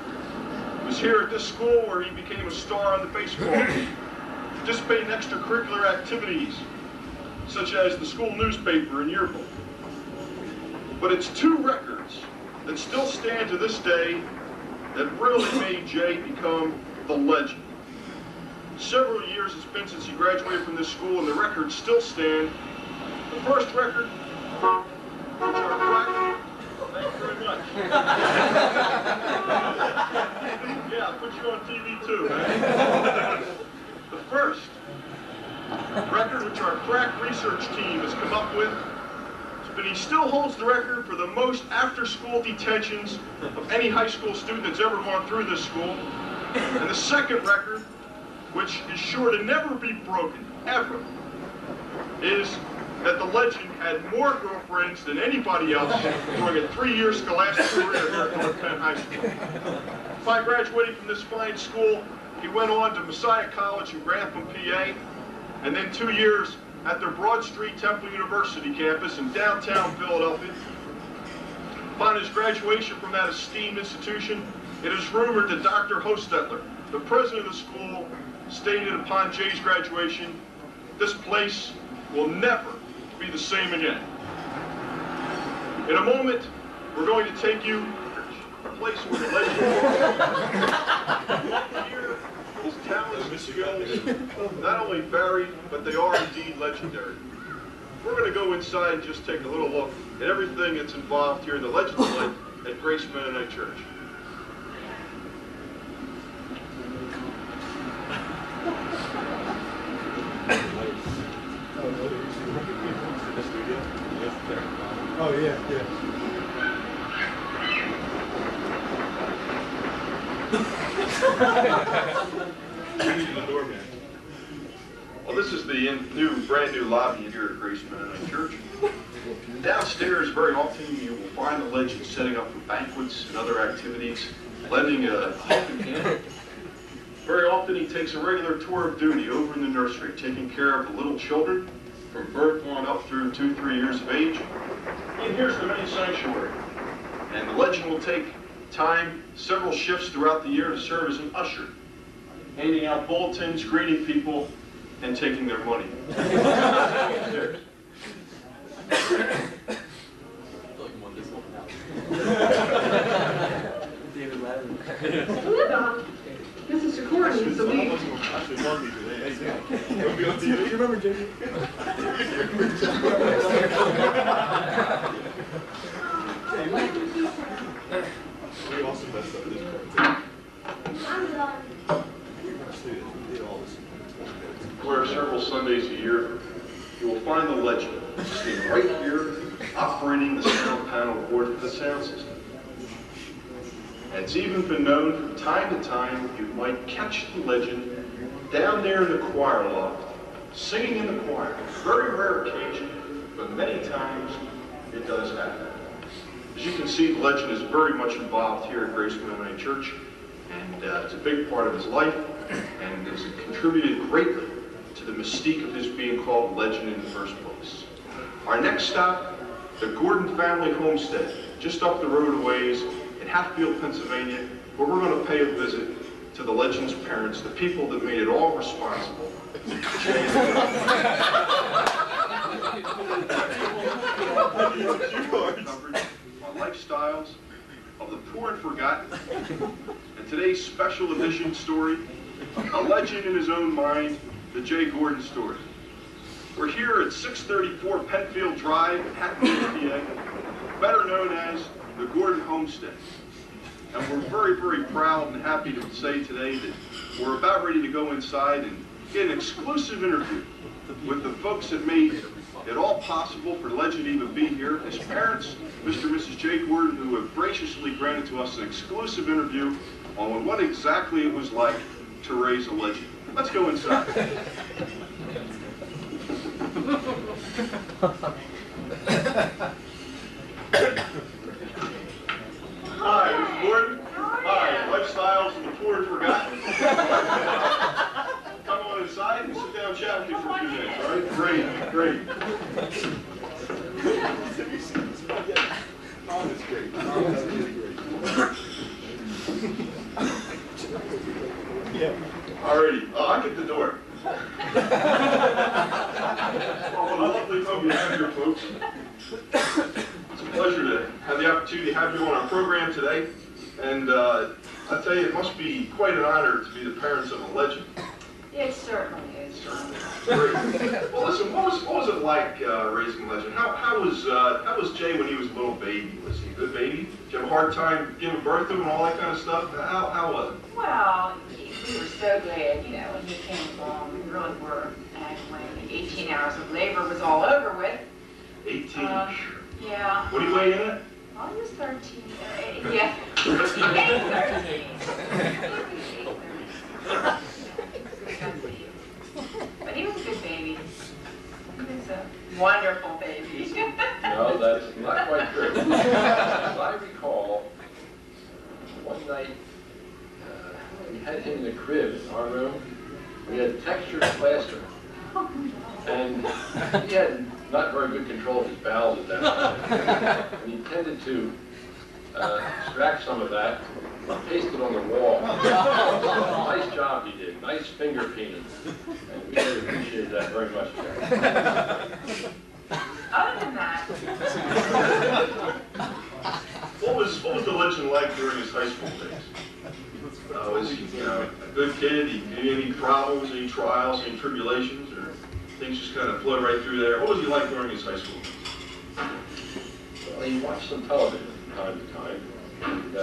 was here at this school where he became a star on the baseball team, participated in extracurricular activities such as the school newspaper and yearbook. But it's 2 records that still stand to this day that really made Jay become the legend. Several years it's been since he graduated from this school, and the records still stand. The first record, which are crack. Thank you very much. Yeah, I'll put you on TV too, man. The first record which our crack research team has come up with, but he still holds the record for the most after-school detentions of any high school student that's ever gone through this school. And the second record, which is sure to never be broken, ever, is that the legend had more girlfriends than anybody else during a 3-year scholastic career here at North Penn High School. Upon graduating from this fine school, he went on to Messiah College in Grantham, PA, and then 2 years at their Broad Street Temple University campus in downtown Philadelphia. Upon his graduation from that esteemed institution, it is rumored that Dr. Hostetler, the president of the school, stated upon Jay's graduation, "This place will never be the same again." In a moment, we're going to take you to a place where the legend here, his talents and skills not only vary, but they are indeed legendary. We're going to go inside and just take a little look at everything that's involved here in the legend's life at Grace Mennonite Church. Oh yeah, yeah. The doorman. Well, this is the brand new lobby here at Grace Mennonite Church. Downstairs, very often you will find the legend setting up for banquets and other activities, lending a helping hand. Very often he takes a regular tour of duty over in the nursery, taking care of the little children from birth on up through 2, 3 years of age. And here's the main sanctuary. And the legend will take time, several shifts throughout the year, to serve as an usher, handing out bulletins, greeting people, and taking their money. This is recording, so we... Do you remember, Jamie? We also messed up this part. Where several Sundays a year, you will find the legend sitting right here, operating the sound panel board for the sound system. And it's even been known from time to time you might catch the legend down there in the choir loft, singing in the choir. Very rare occasion, but many times it does happen. As you can see, the legend is very much involved here at Grace Mennonite Church, and it's a big part of his life, and has contributed greatly to the mystique of his being called legend in the first place. Our next stop, the Gordon family homestead, just up the road a ways in Hatfield, Pennsylvania, where we're going to pay a visit to the legend's parents, the people that made it all responsible. Lifestyles of the poor and forgotten, and today's special edition story, a legend in his own mind, the Jay Gordon story. We're here at 634 Penfield Drive in Hatfield, PA, better known as the Gordon Homestead. And we're very, very proud and happy to say today that we're about ready to go inside and get an exclusive interview with the folks that made it all possible for Legend to even be here. His parents, Mr. and Mrs. Jay Gordon, who have graciously granted to us an exclusive interview on what exactly it was like to raise a legend. Let's go inside. Hi, Mr. Gordon. Hi, Lifestyles of the Poor and Forgotten. Come on inside and sit down and chat with me for a few minutes, all right? Great, great. Oh, that's great. Yeah. Alrighty, I'll get the door. Well, what a lovely home you have here, folks. It's a pleasure to have the opportunity to have you on our program today. And I tell you, it must be quite an honor to be the parents of a legend. It certainly is. Great. Well, listen, what was it like raising a legend? How was Jay when he was a little baby? Was he a good baby? Did you have a hard time giving birth to him and all that kind of stuff? How was it? Well, we were so glad, you know, when he came along. We really were. And when the 18 hours of labor was all over with. 18? Yeah. What do you weigh in at? Well, he was 13. 8, yeah. 13. But he was a good baby. He was a wonderful baby. No, that's not quite true. As I recall, one night we had him in the crib in our room. We had textured plaster. And he had not very good control of his bowels at that time. And he tended to extract some of that and paste it on the wall. Nice job he did. Nice finger painting. And we really appreciated that very much. Other than that, What was the legend like during his high school days? Was he, a good kid? Did he have any problems, any trials, any tribulations, or things just kind of flowed right through there? What was he like during his high school days? Well, he watched some television from time to time. And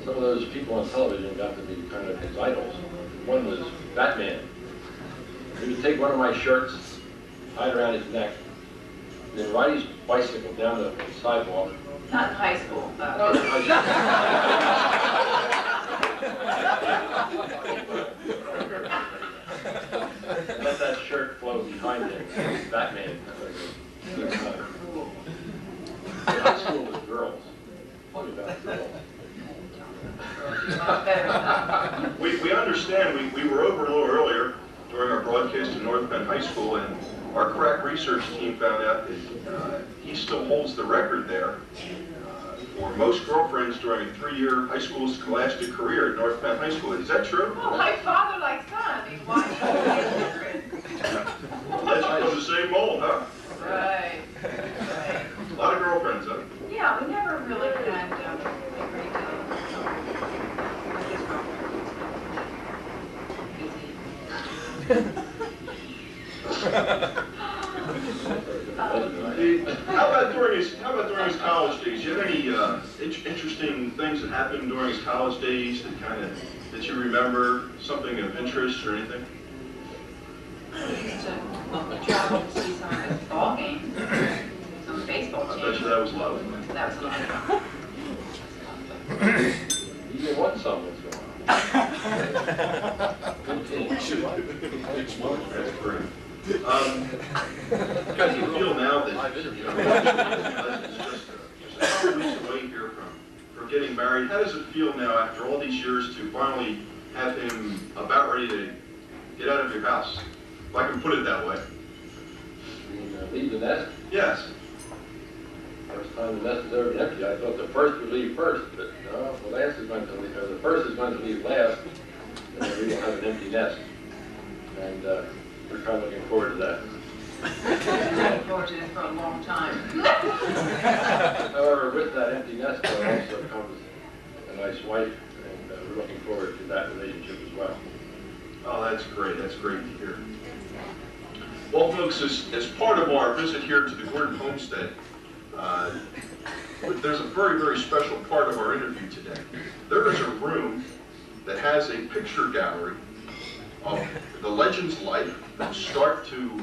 some of those people on television got to be kind of his idols. One was Batman. He would take one of my shirts, tie it around his neck, and then ride his bicycle down the sidewalk. not in high school, No, though. in high school. Let that shirt flow behind him. Batman. High school was girls. What about girls? We understand, we were over a little earlier during our broadcast in North Penn High School, and our crack research team found out that he still holds the record there for most girlfriends during a 3-year high school scholastic career at North Penn High School. Is that true? Well, like father, like son. I mean, why is it different? Legend from the same mold, huh? Right. A lot of girlfriends, huh? Yeah, we never really had a great deal of his girlfriend. How about during his college days? Do you have any interesting things that happened during his college days that you remember, something of interest or anything? We used to travel to see some of the ball games, some of the baseball teams. I bet you that was a lot of fun. That was a lot of fun. You may want some once in a while. We should. That's great. How do you feel now that just a couple weeks away here from getting married? How does it feel now after all these years to finally have him about ready to get out of your house? If I can put it that way. Leave the nest? Yes. First time the nest is ever empty. I thought the first would leave first, but no, the last is going to leave, or the first is going to leave last, and then we will have an empty nest. And we're kind of looking forward to that. Looking forward to this for a long time. However, with that empty nest also comes a nice wife, and we're looking forward to that relationship as well. Oh, that's great. That's great to hear. Well, folks, as part of our visit here to the Gordon homestead, there's a very, very special part of our interview today. There is a room that has a picture gallery of the legend's life from start to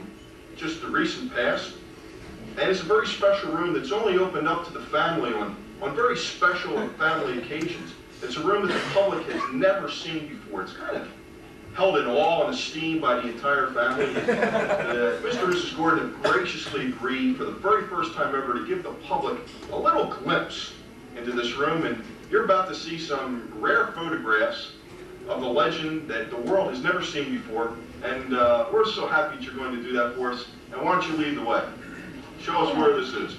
just the recent past. And it's a very special room that's only opened up to the family on very special family occasions. It's a room that the public has never seen before. It's kind of held in awe and esteem by the entire family. Mr. and Mrs. Gordon have graciously agreed for the very first time ever to give the public a little glimpse into this room, and you're about to see some rare photographs of the legend that the world has never seen before, and we're so happy that you're going to do that for us. And why don't you lead the way? Show us where this is.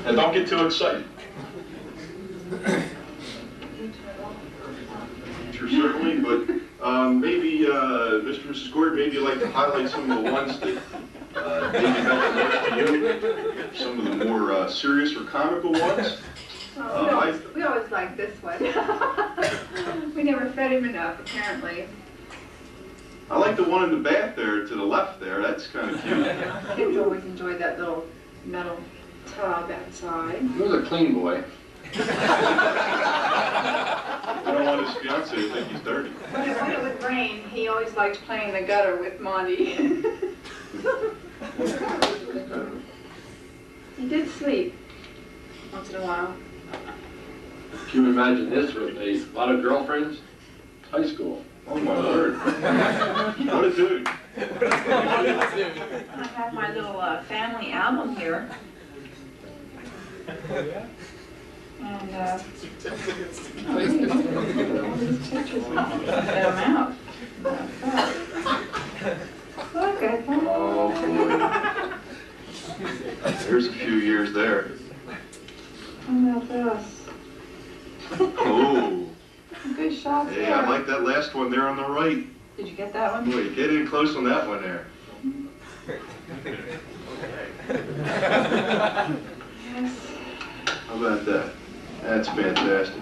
And don't get too excited. Sure, certainly, but maybe, Mr. and Mrs. Gordon, maybe you'd like to highlight some of the ones that maybe meant the most to you, some of the more serious or comical ones. We always liked this one. We never fed him enough, apparently. I like the one in the bath there, to the left there. That's kind of cute. Kids always enjoyed that little metal tub outside. He was a clean boy. I don't want his fiance to think he's dirty. When it would rain, he always liked playing the gutter with Monty. He did sleep once in a while. Can you imagine this with a lot of girlfriends? High school. Oh my word. What a dude. I have my little family album here. And get them out. Look at that. Oh boy. There's a few years there. How about this? Oh. Good shots Hey, there. I like that last one there on the right. Did you get that one? Boy, you get in close on that one there. Yes. How about that? That's fantastic.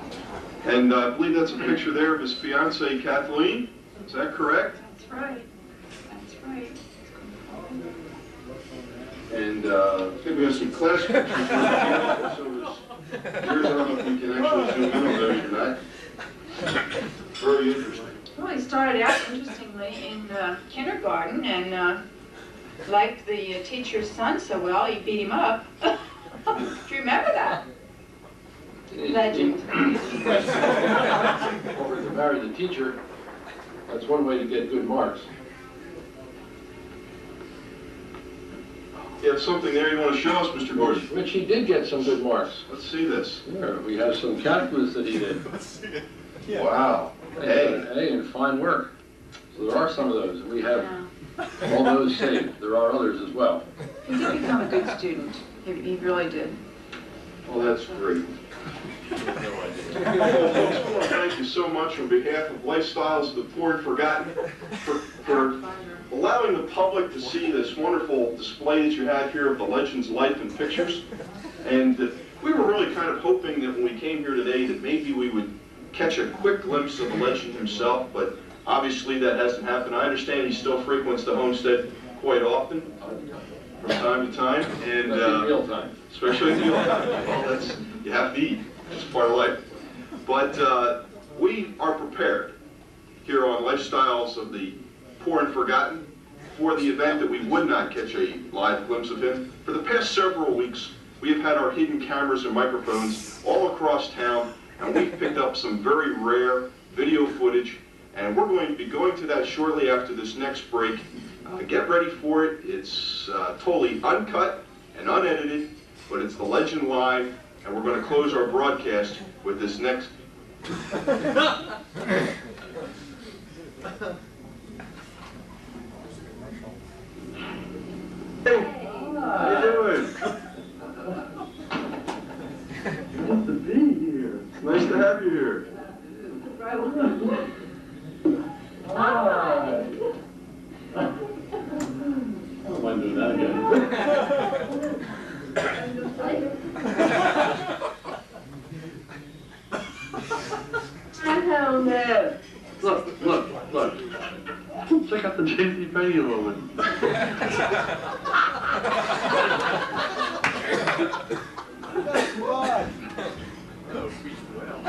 And I believe that's a picture there of his fiancée, Kathleen. Is that correct? That's right. That's right. And maybe we have some class pictures. So here's, I don't know if we can actually zoom in on those or not. Very interesting. Well, he started out interestingly in kindergarten and liked the teacher's son so well, he beat him up. Do you remember that? Legend. Or to marry the teacher, that's one way to get good marks. You have something there you want to show us, Mr. Gordon? Richie did get some good marks. Let's see this. Here, we have some calculus that he did. Let's see it. Wow. Hey. And fine work. So there are some of those. We have all those saved. There are others as well. He did become a good student. He really did. Well, that's great. Folks, I want to thank you so much on behalf of Lifestyles of the Poor and Forgotten for allowing the public to see this wonderful display that you have here of the legend's life and pictures. And we were really kind of hoping that when we came here today that maybe we would catch a quick glimpse of the legend himself, but obviously that hasn't happened. I understand he still frequents the homestead quite often, from time to time, and meal time. Especially meal time. Well, you have to eat. It's part of life. But we are prepared here on Lifestyles of the Poor and Forgotten for the event that we would not catch a live glimpse of him. For the past several weeks, we have had our hidden cameras and microphones all across town, and we've picked up some very rare video footage, and we're going to be going to that shortly after this next break. Get ready for it. It's totally uncut and unedited, but it's the legend live, and we're going to close our broadcast with this next. Hey, how you doing? Nice to be here. Nice to have you here. Hi. I don't mind doing that again. Hello there. Look. Check out the JCPenney a little bit. That's why. Oh, sweet well.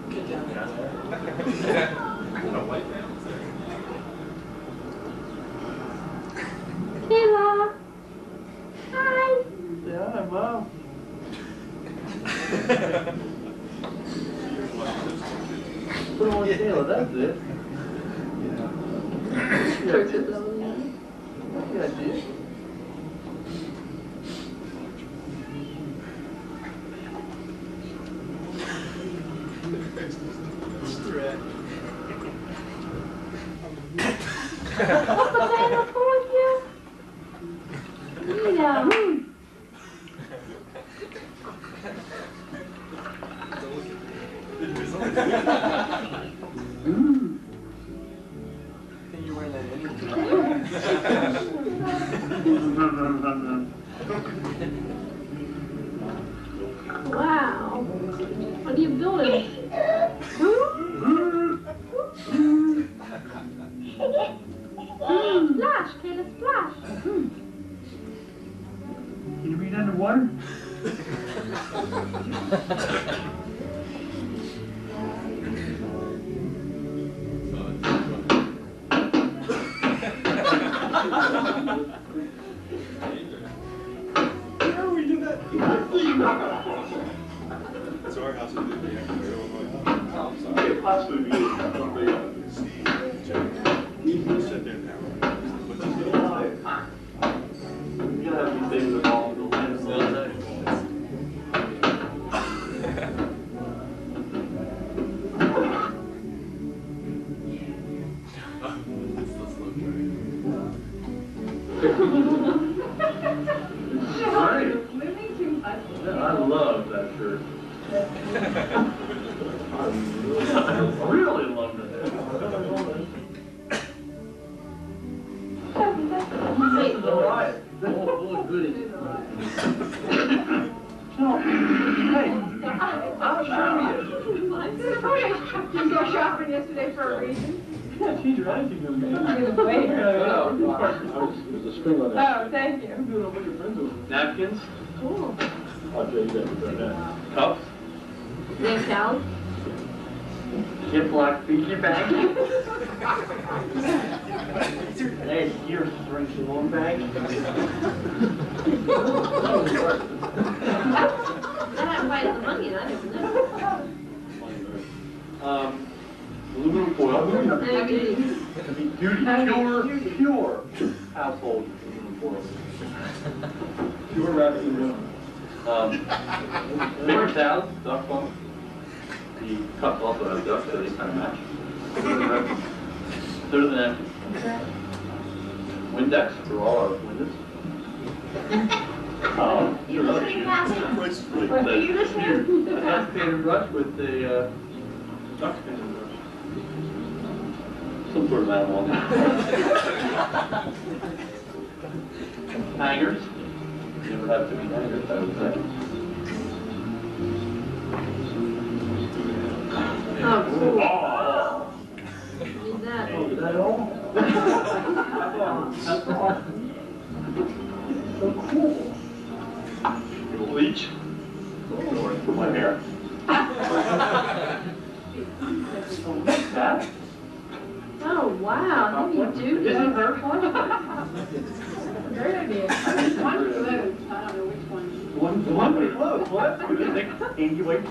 Get down there. Hey, Mom. Hi. Yeah, Mom. Put on tail, that's it. Yeah, I did. What's the plan for you? Yeah. Think you're wearing that energy? Wow. What are you building? Splash, Kayla, splash. Can you read underwater? Yeah, we did that. So our house is in the actual Oh, I'm sorry. Possibly be sit there now. You gotta have these things that fall in the land. I love that shirt. I really love it. Alright. Oh, goody. No, hey, I'll show you. You go shopping yesterday for a reason? Yeah, change your attitude on me. It There's a string on that. Oh, thank you. I'm doing it with your friends over. Napkins? Cool. I'll tell you that with that. Cups? Name towels? Ziploc figure bag? Hey, you're shrinking one bag. I haven't invited the money and I never know. Aluminum foil. Beauty, pure household aluminum foil. Pure wrapping aluminum. Paper towels, duck foam. The cups also have ducks, so they kind of match. Third of the napkin. Windex for all our windows. You listening, Pastor? Are you listening? A hand painted brush with a duck painted brush. Some sort of animal. Hangers. You would have to be hangers, I would say. Oh, cool. Oh. Need that. Oh, is that all? That's awesome. So cool. Bleach. For my hair. That? Oh, wow. You do Isn't that. her fun? Great idea. One blue. I don't know which one. One with clothes. What? We can think Andy wait.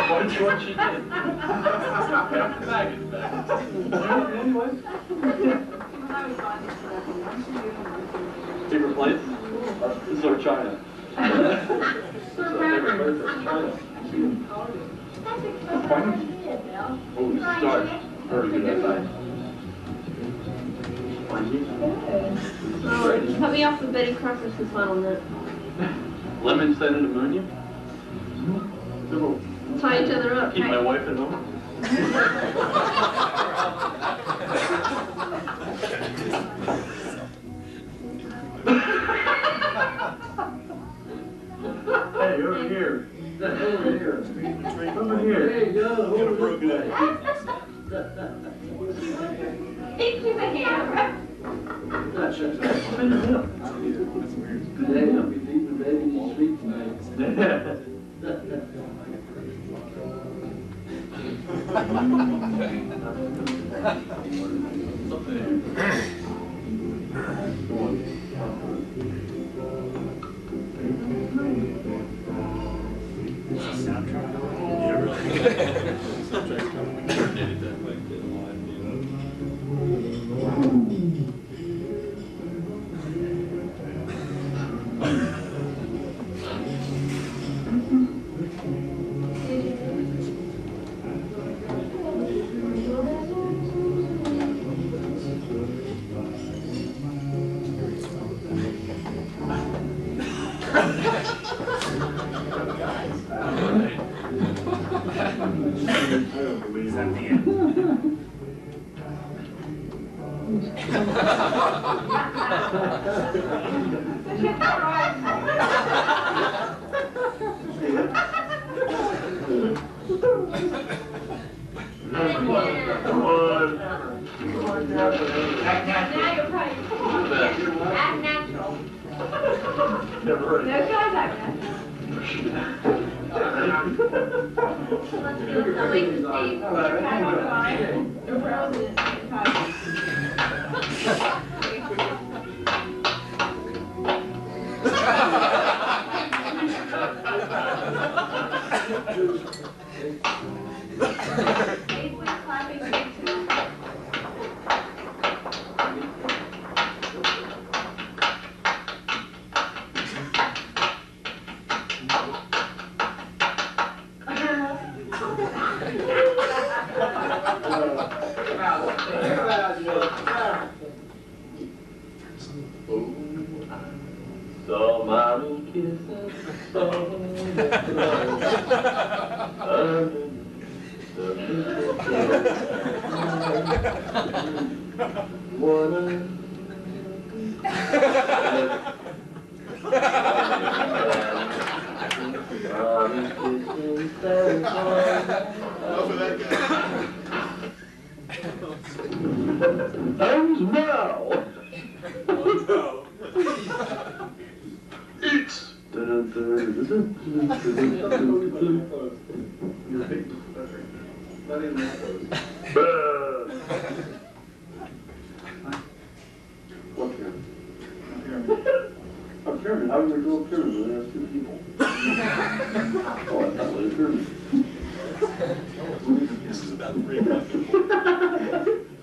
One short she did. Half the bag is back. Anyway. Favorite place? This is our China. Favorite place is China. Oh, starch. Very good at that. Oh, cut me off with Betty Crocker's this final note. Lemon scented ammonia. Tie each other up. Keep my wife at home. Hey, over here. Over here. Over here. Hey, go. Get a broken egg. Thank you, my hammer. That's good day. I'll be feeding the baby sweet tonight. So mommy kisses And now, it's what pyramid? A pyramid? How would there go a pyramid when there's two people? Oh, I thought it was a pyramid. about 3 o'clock in the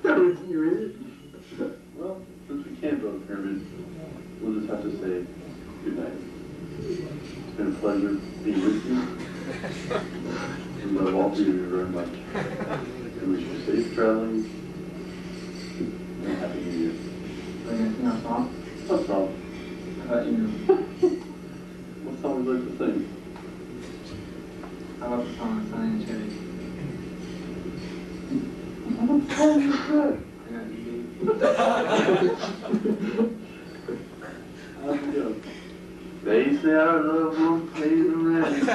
morning. You idiot. Well, since we can't build a pyramid, we'll just have to say good night. It's been a pleasure being with you. We love all three of you very much. We wish you safe traveling and happy New Year. Are you gonna sing our song? What song? How about you? What song would you like to sing? How about the song Sunny and Cherry? What song is that? I got you, babe. How's it go? They say our love won't pay the rent.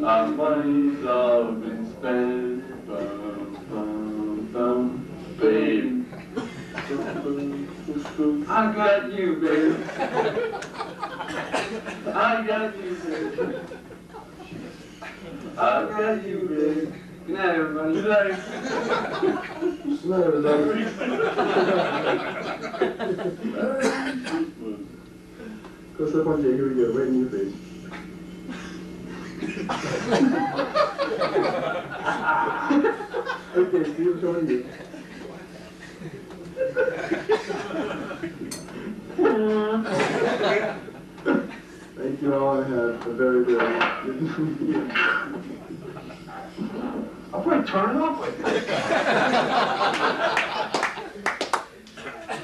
Our money's all been spent. Bum, bum, bum, babe. I got you, babe. I got you, babe. I got you, babe. Good night, everybody. Good night. Good night, everybody. Go step on Jay, here we go, right in your face. Okay, see what's going to Thank you all, and have a very, very good New Year. I'll probably turn it off like that.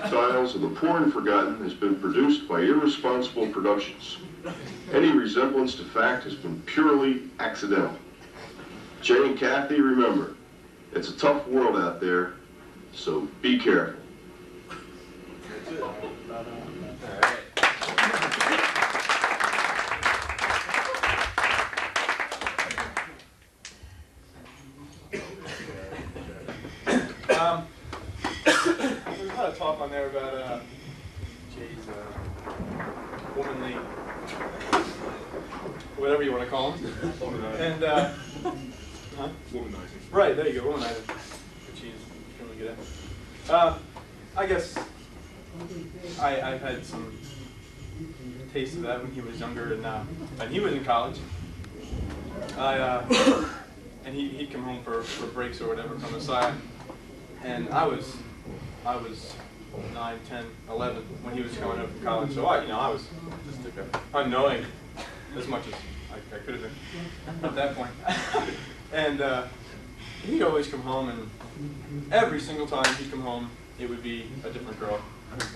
Styles of the Poor and Forgotten has been produced by Irresponsible Productions. Any resemblance to fact has been purely accidental. Jay and Kathy, remember, it's a tough world out there, so be careful. We had a talk on there about Jay's womanly, whatever you want to call him, and huh? Womanizing. Right, there you go, womanizing, which he's really good at. I guess I've had some taste of that when he was younger, and he was in college. And he'd come home for breaks or whatever from the side, and I was 9, 10, 11 when he was coming up from college. So I was just unknowing as much as I could have been at that point. And he'd always come home, and every single time he'd come home, it would be a different girl.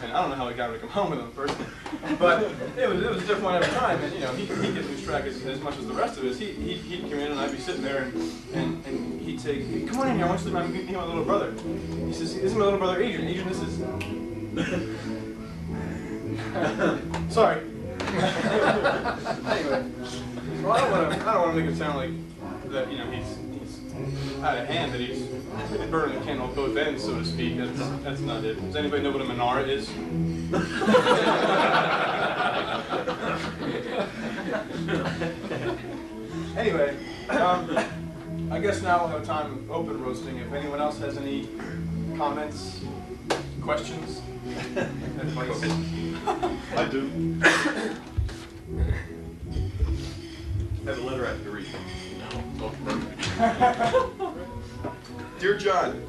And I don't know how he got him to come home with him personally, but it was a different one every time. And he could lose track as much as the rest of us. He'd come in, and I'd be sitting there, and he'd say, hey, "Come on in here, I want you to meet my little brother." He says, "This is my little brother Adrian. Adrian, this is." Sorry. Anyway, well, I don't want to make it sound like that. He's out of hand, that he's burning the candle at both ends, so to speak. That's not it. Does anybody know what a menorah is? Anyway, I guess now we'll have time of open roasting. If anyone else has any comments, questions, advice. I do. I have a letter I have to read. Dear John,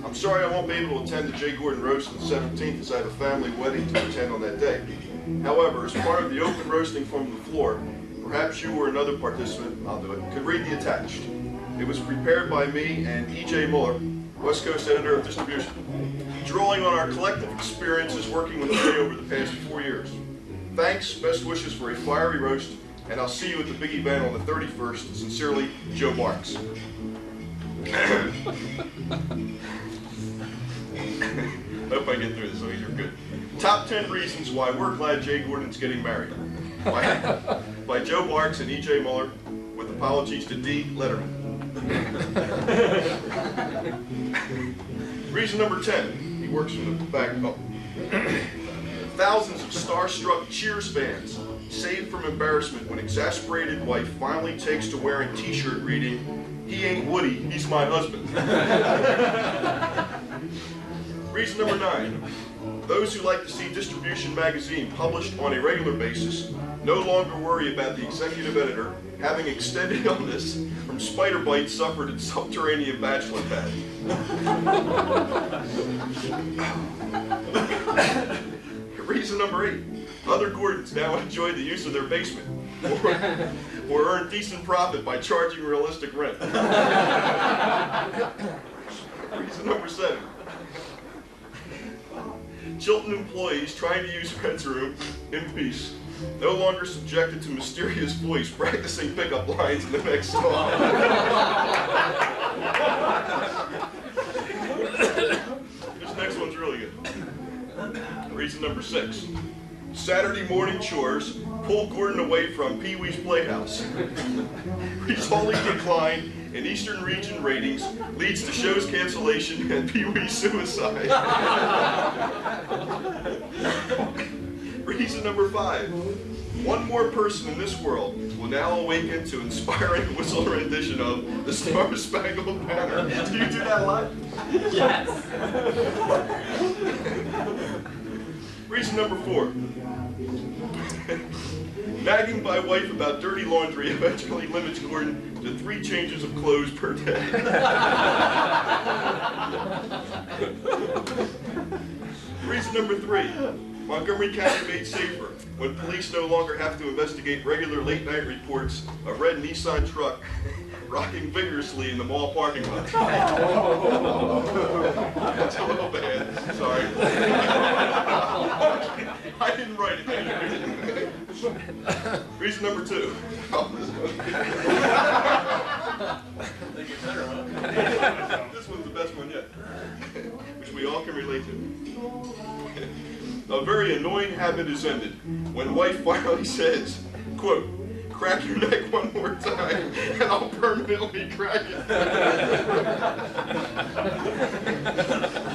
I'm sorry I won't be able to attend the Jay Gordon roast on the 17th as I have a family wedding to attend on that day. However, as part of the open roasting from the floor, perhaps you or another participant, I'll do it, could read the attached. It was prepared by me and E.J. Muller, West Coast editor of distribution, drawing on our collective experiences working with Jay over the past 4 years. Thanks, best wishes for a fiery roast, and I'll see you at the big event on the 31st. Sincerely, Joe Barks. Hope I get through this, so you're good. Top 10 reasons why we're glad Jay Gordon's getting married. By Joe Barks and E.J. Muller, with apologies to D. Letterman. Reason number 10, he works from the back up. Thousands of starstruck Cheers fans saved from embarrassment when exasperated wife finally takes to wearing t-shirt reading, "He ain't Woody, he's my husband." Reason number 9, Those who like to see Distribution magazine published on a regular basis no longer worry about the executive editor having extended illness from spider bites suffered in subterranean bachelor pad. Reason number 8. Other Gordons now enjoy the use of their basement or earn decent profit by charging realistic rent. Reason number 7. Chilton employees trying to use Red's room in peace, no longer subjected to mysterious voice practicing pickup lines in the next stall. This next one's really good. Reason number 6. Saturday morning chores pull Gordon away from Pee-wee's Playhouse. Resulting decline in Eastern Region ratings leads to show's cancellation and Pee-wee's suicide. Reason number 5. One more person in this world will now awaken to inspiring whistle rendition of the Star Spangled Banner. Do you do that a lot? Yes. Reason number 4. Nagging by wife about dirty laundry eventually limits Gordon to 3 changes of clothes per day. Reason number 3. Montgomery County made safer when police no longer have to investigate regular late-night reports of red Nissan truck rocking vigorously in the mall parking lot. That's a little bad. Sorry. I didn't write it. Reason number 2. This one's the best one yet, which we all can relate to. A very annoying habit is ended when wife finally says, quote, "Crack your neck one more time, and I'll permanently crack it."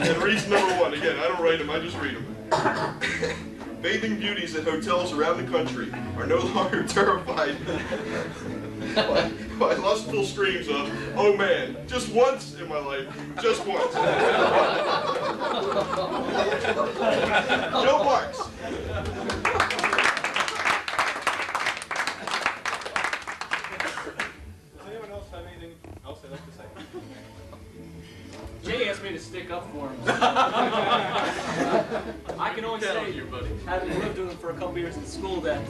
And reason number 1, again, I don't write them, I just read them. Bathing beauties at hotels around the country are no longer terrified by lustful screams of, "Oh man, just once in my life, just once." Joe Marks. Does anyone else have anything else they'd like to say? Jay asked me to stick up for him. I can only say, having lived with him for a couple years in school, that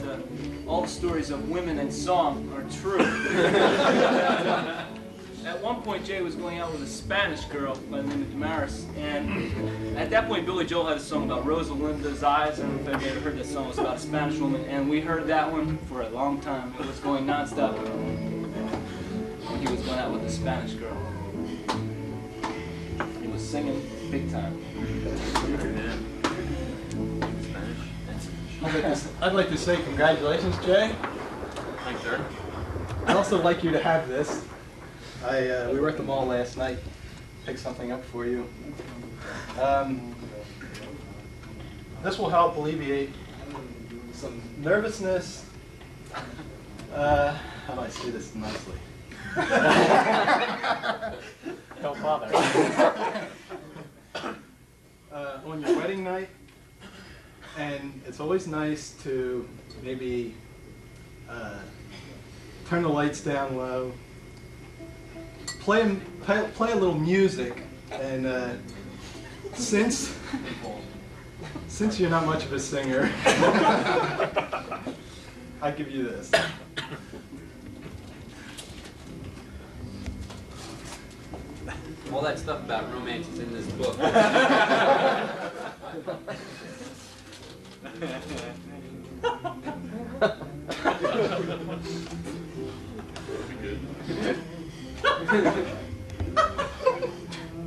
all the stories of women and song are true. At one point, Jay was going out with a Spanish girl by the name of Damaris, and at that point, Billy Joel had a song about Rosalinda's eyes. I don't know if you ever heard that song. It was about a Spanish woman, and we heard that one for a long time. It was going nonstop when he was going out with a Spanish girl. He was singing big time. I'd like to say congratulations, Jay. Thanks, sir. I'd also like you to have this. We were at the mall last night. Picked something up for you. This will help alleviate some nervousness. How do I say this nicely? Don't bother. On your wedding night, and it's always nice to maybe turn the lights down low, play a little music, and since you're not much of a singer, I give you this. All that stuff about romance is in this book.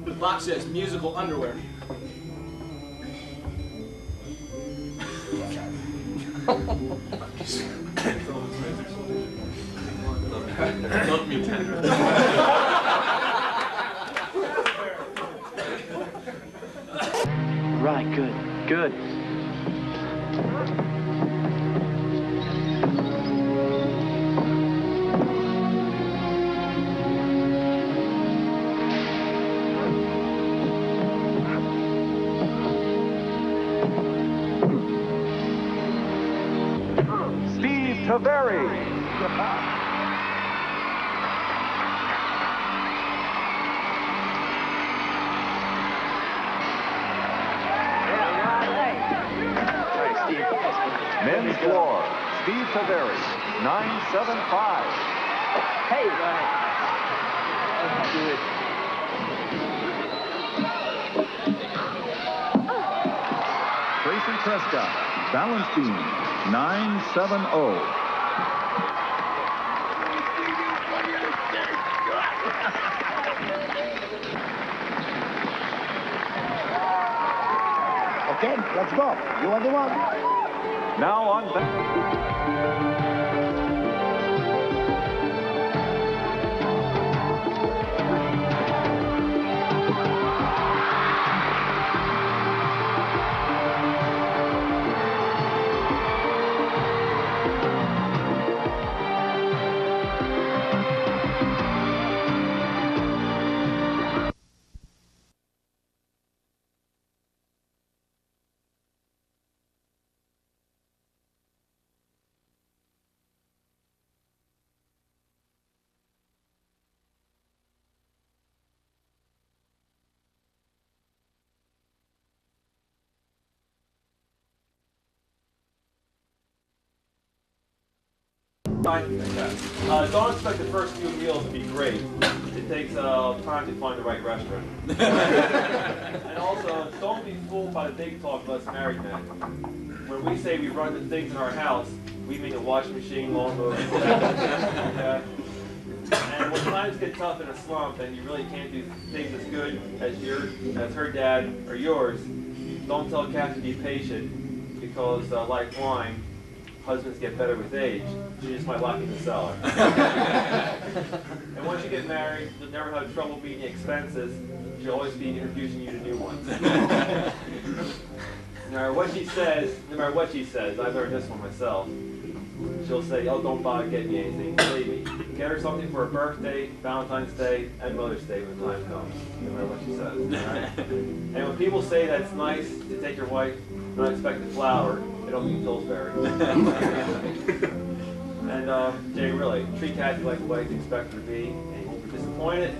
The box says musical underwear. Love me tender. Right, good, good. Taveri. Men's floor, Steve Taveri, 9.75. Hey, do it. Tracy Prescott, balance beam, 9.70. Okay, let's go. You are the one. Now on. Don't expect the first few meals to be great. It takes time to find the right restaurant. And also, don't be fooled by the big talk of us married men. When we say we run the things in our house, we mean the washing machine, lawnmower, and when times get tough in a slump and you really can't do things as good as her dad or yours, don't tell Kathy to be patient, because like wine, husbands get better with age. She just might lock in the cellar. And once you get married, you'll never have trouble meeting expenses. She'll always be introducing you to new ones. No matter what she says, I've learned this one myself. She'll say, oh, don't bother getting me anything. Believe me. Get her something for her birthday, Valentine's Day, and Mother's Day when the time comes. No matter what she says. Right? And when people say that it's nice to take your wife an unexpected flower, they don't mean Pillsbury. And Jay, really, treat Kathy like the wife you expect her to be, and you won't be disappointed.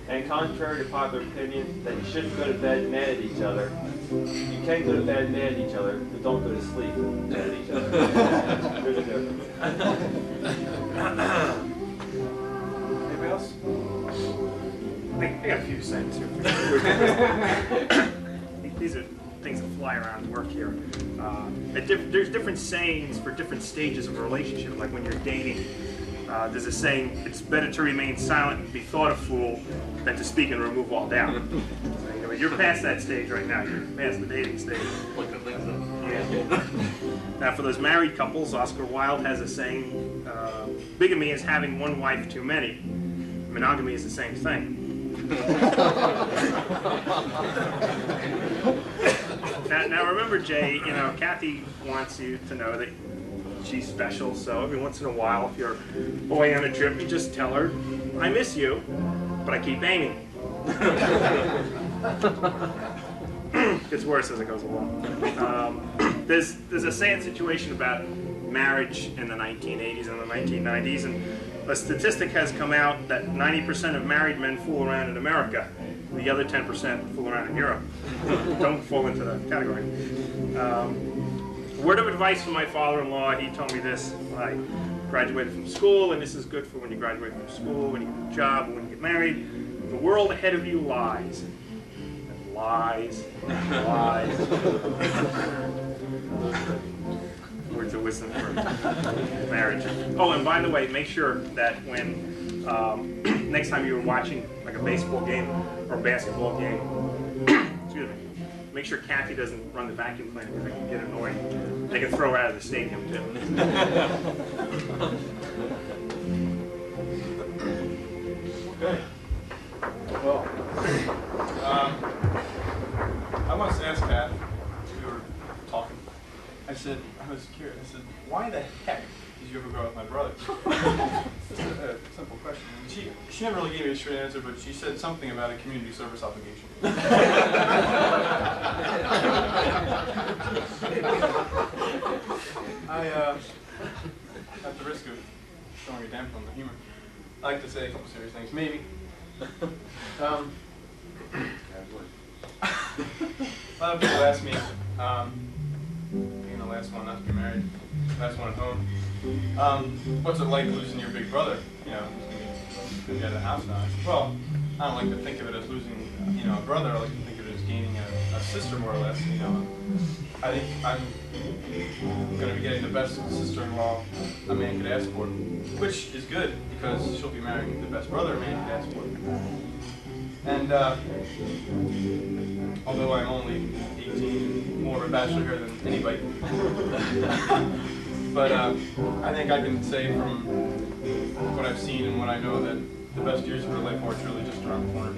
And contrary to popular opinion that you shouldn't go to bed mad at each other, you can go to bed mad at each other, but don't go to sleep mad at each other. There's a difference. Anybody else? I got a few sayings here. These are things that fly around work here. There's different sayings for different stages of a relationship, like when you're dating. There's a saying, it's better to remain silent and be thought a fool than to speak and remove all doubt. So, you're past that stage right now. You're past the dating stage. Yeah. Now, for those married couples, Oscar Wilde has a saying, bigamy is having one wife too many. Monogamy is the same thing. Now remember, Jay, Kathy wants you to know that she's special, so every once in a while, if you're away on a trip, you just tell her, I miss you, but I keep aiming. Gets worse as it goes along. There's a sad situation about marriage in the 1980s and the 1990s, and a statistic has come out that 90% of married men fool around in America. The other 10% fool around in Europe. Don't fall into that category. Word of advice from my father-in-law, he told me this when I graduated from school, and this is good for when you graduate from school, when you get a job, when you get married. The world ahead of you lies. And lies. And lies. Words of wisdom for marriage. Oh, and by the way, make sure that when next time you're watching like a baseball game or a basketball game, excuse me, make sure Kathy doesn't run the vacuum cleaner because it can get annoying. They can throw her out of the stadium too. Okay. Well, I once asked Kat, we were talking, I was curious, I said, why the heck did you ever go out with my brother? It's a simple question. And she never really gave me a straight answer, but she said something about a community service obligation. at the risk of throwing a damper on the humor, I like to say a couple serious things. Maybe. A lot of people ask me, being the last one not to be married, last one at home, what's it like losing your big brother? You know, who's going to be out of the house now. I said, well, I don't like to think of it as losing, you know, a brother. I like to think of it as gaining a sister, more or less. You know, I think I'm going to be getting the best sister-in-law a man could ask for, which is good because she'll be marrying the best brother a man could ask for. And although I'm only 18, more of a bachelor here than anybody, but I think I can say from what I've seen and what I know that the best years of her life are truly just around the corner.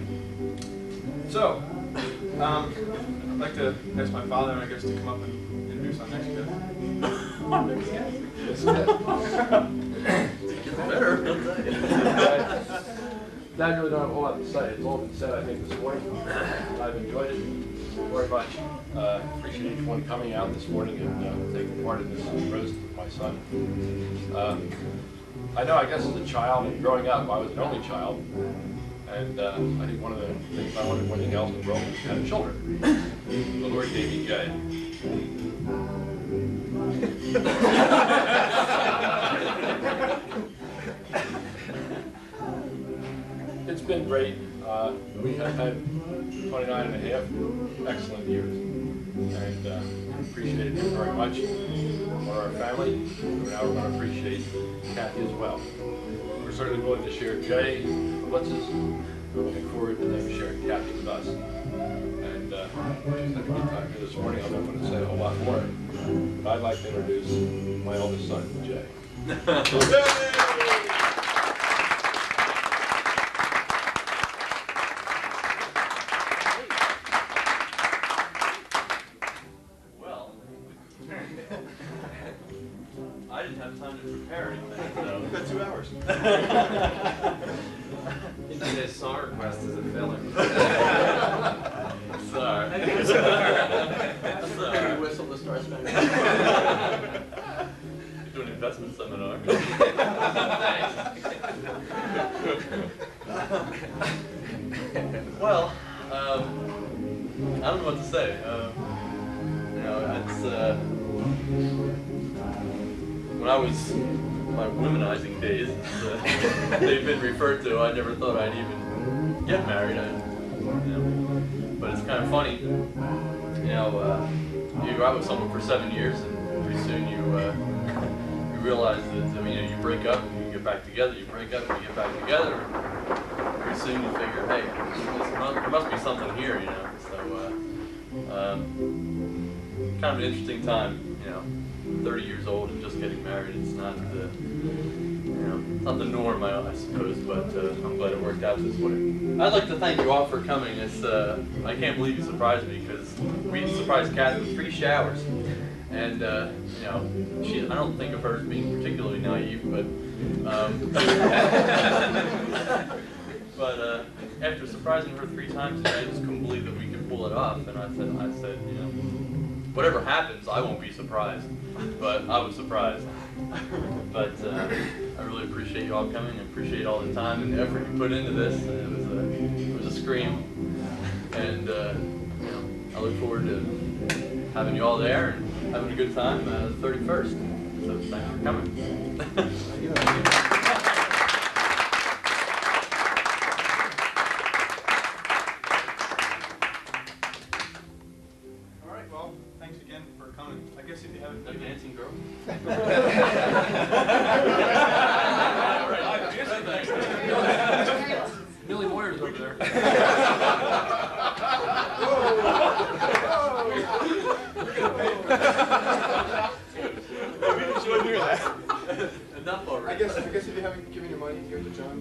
So, I'd like to ask my father, I guess, to come up and introduce our next guest. Our next guest. It's better. I really don't have a whole lot to say. It's all been said, I think, this morning. I've enjoyed it very much. Appreciate each one coming out this morning and taking part in this roast with my son. I know, I guess, as a child and growing up, I was an only child. And I think one of the things I wanted more than anything else in the world was to have children. The Lord gave me Jay. It's been great. We have had 29 and a half excellent years, and appreciated him very much for our family. Now we're going to appreciate Kathy as well. We're certainly willing to share Jay blitzes. We're looking forward to them sharing Kathy with us. And just had a good time here this morning. I'm not going to say a whole lot more, but I'd like to introduce my oldest son, Jay. I didn't have time to prepare anything, so. We've got 2 hours. Today's song request is a filler. Sorry. Sorry. Whistle to start spending. You're doing an investment seminar. Well, I don't know what to say. You know, it's when I was my womanizing days, they've been referred to. I never thought I'd even get married. You know, but it's kind of funny. You know, you go out with someone for 7 years, and pretty soon you realize that I mean, you break up and you get back together. You break up and you get back together. Pretty soon you figure, hey, there must be something here. You know, so kind of an interesting time. You know. 30 years old and just getting married. It's not the, you know, not the norm, I suppose, but I'm glad it worked out this way. I'd like to thank you all for coming. It's, I can't believe you surprised me because we surprised Kathy with 3 showers. And, you know, I don't think of her as being particularly naive, but, but after surprising her 3 times today, I just couldn't believe that we could pull it off. And I said, you know, whatever happens, I won't be surprised. But I was surprised. But I really appreciate you all coming. I appreciate all the time and the effort you put into this. It was a scream. And you know, I look forward to having you all there and having a good time the 31st. So thanks for coming. I guess if you haven't... No dancing girl? Billy Moyer's over there. Enough already. I guess if you haven't given your money here to John.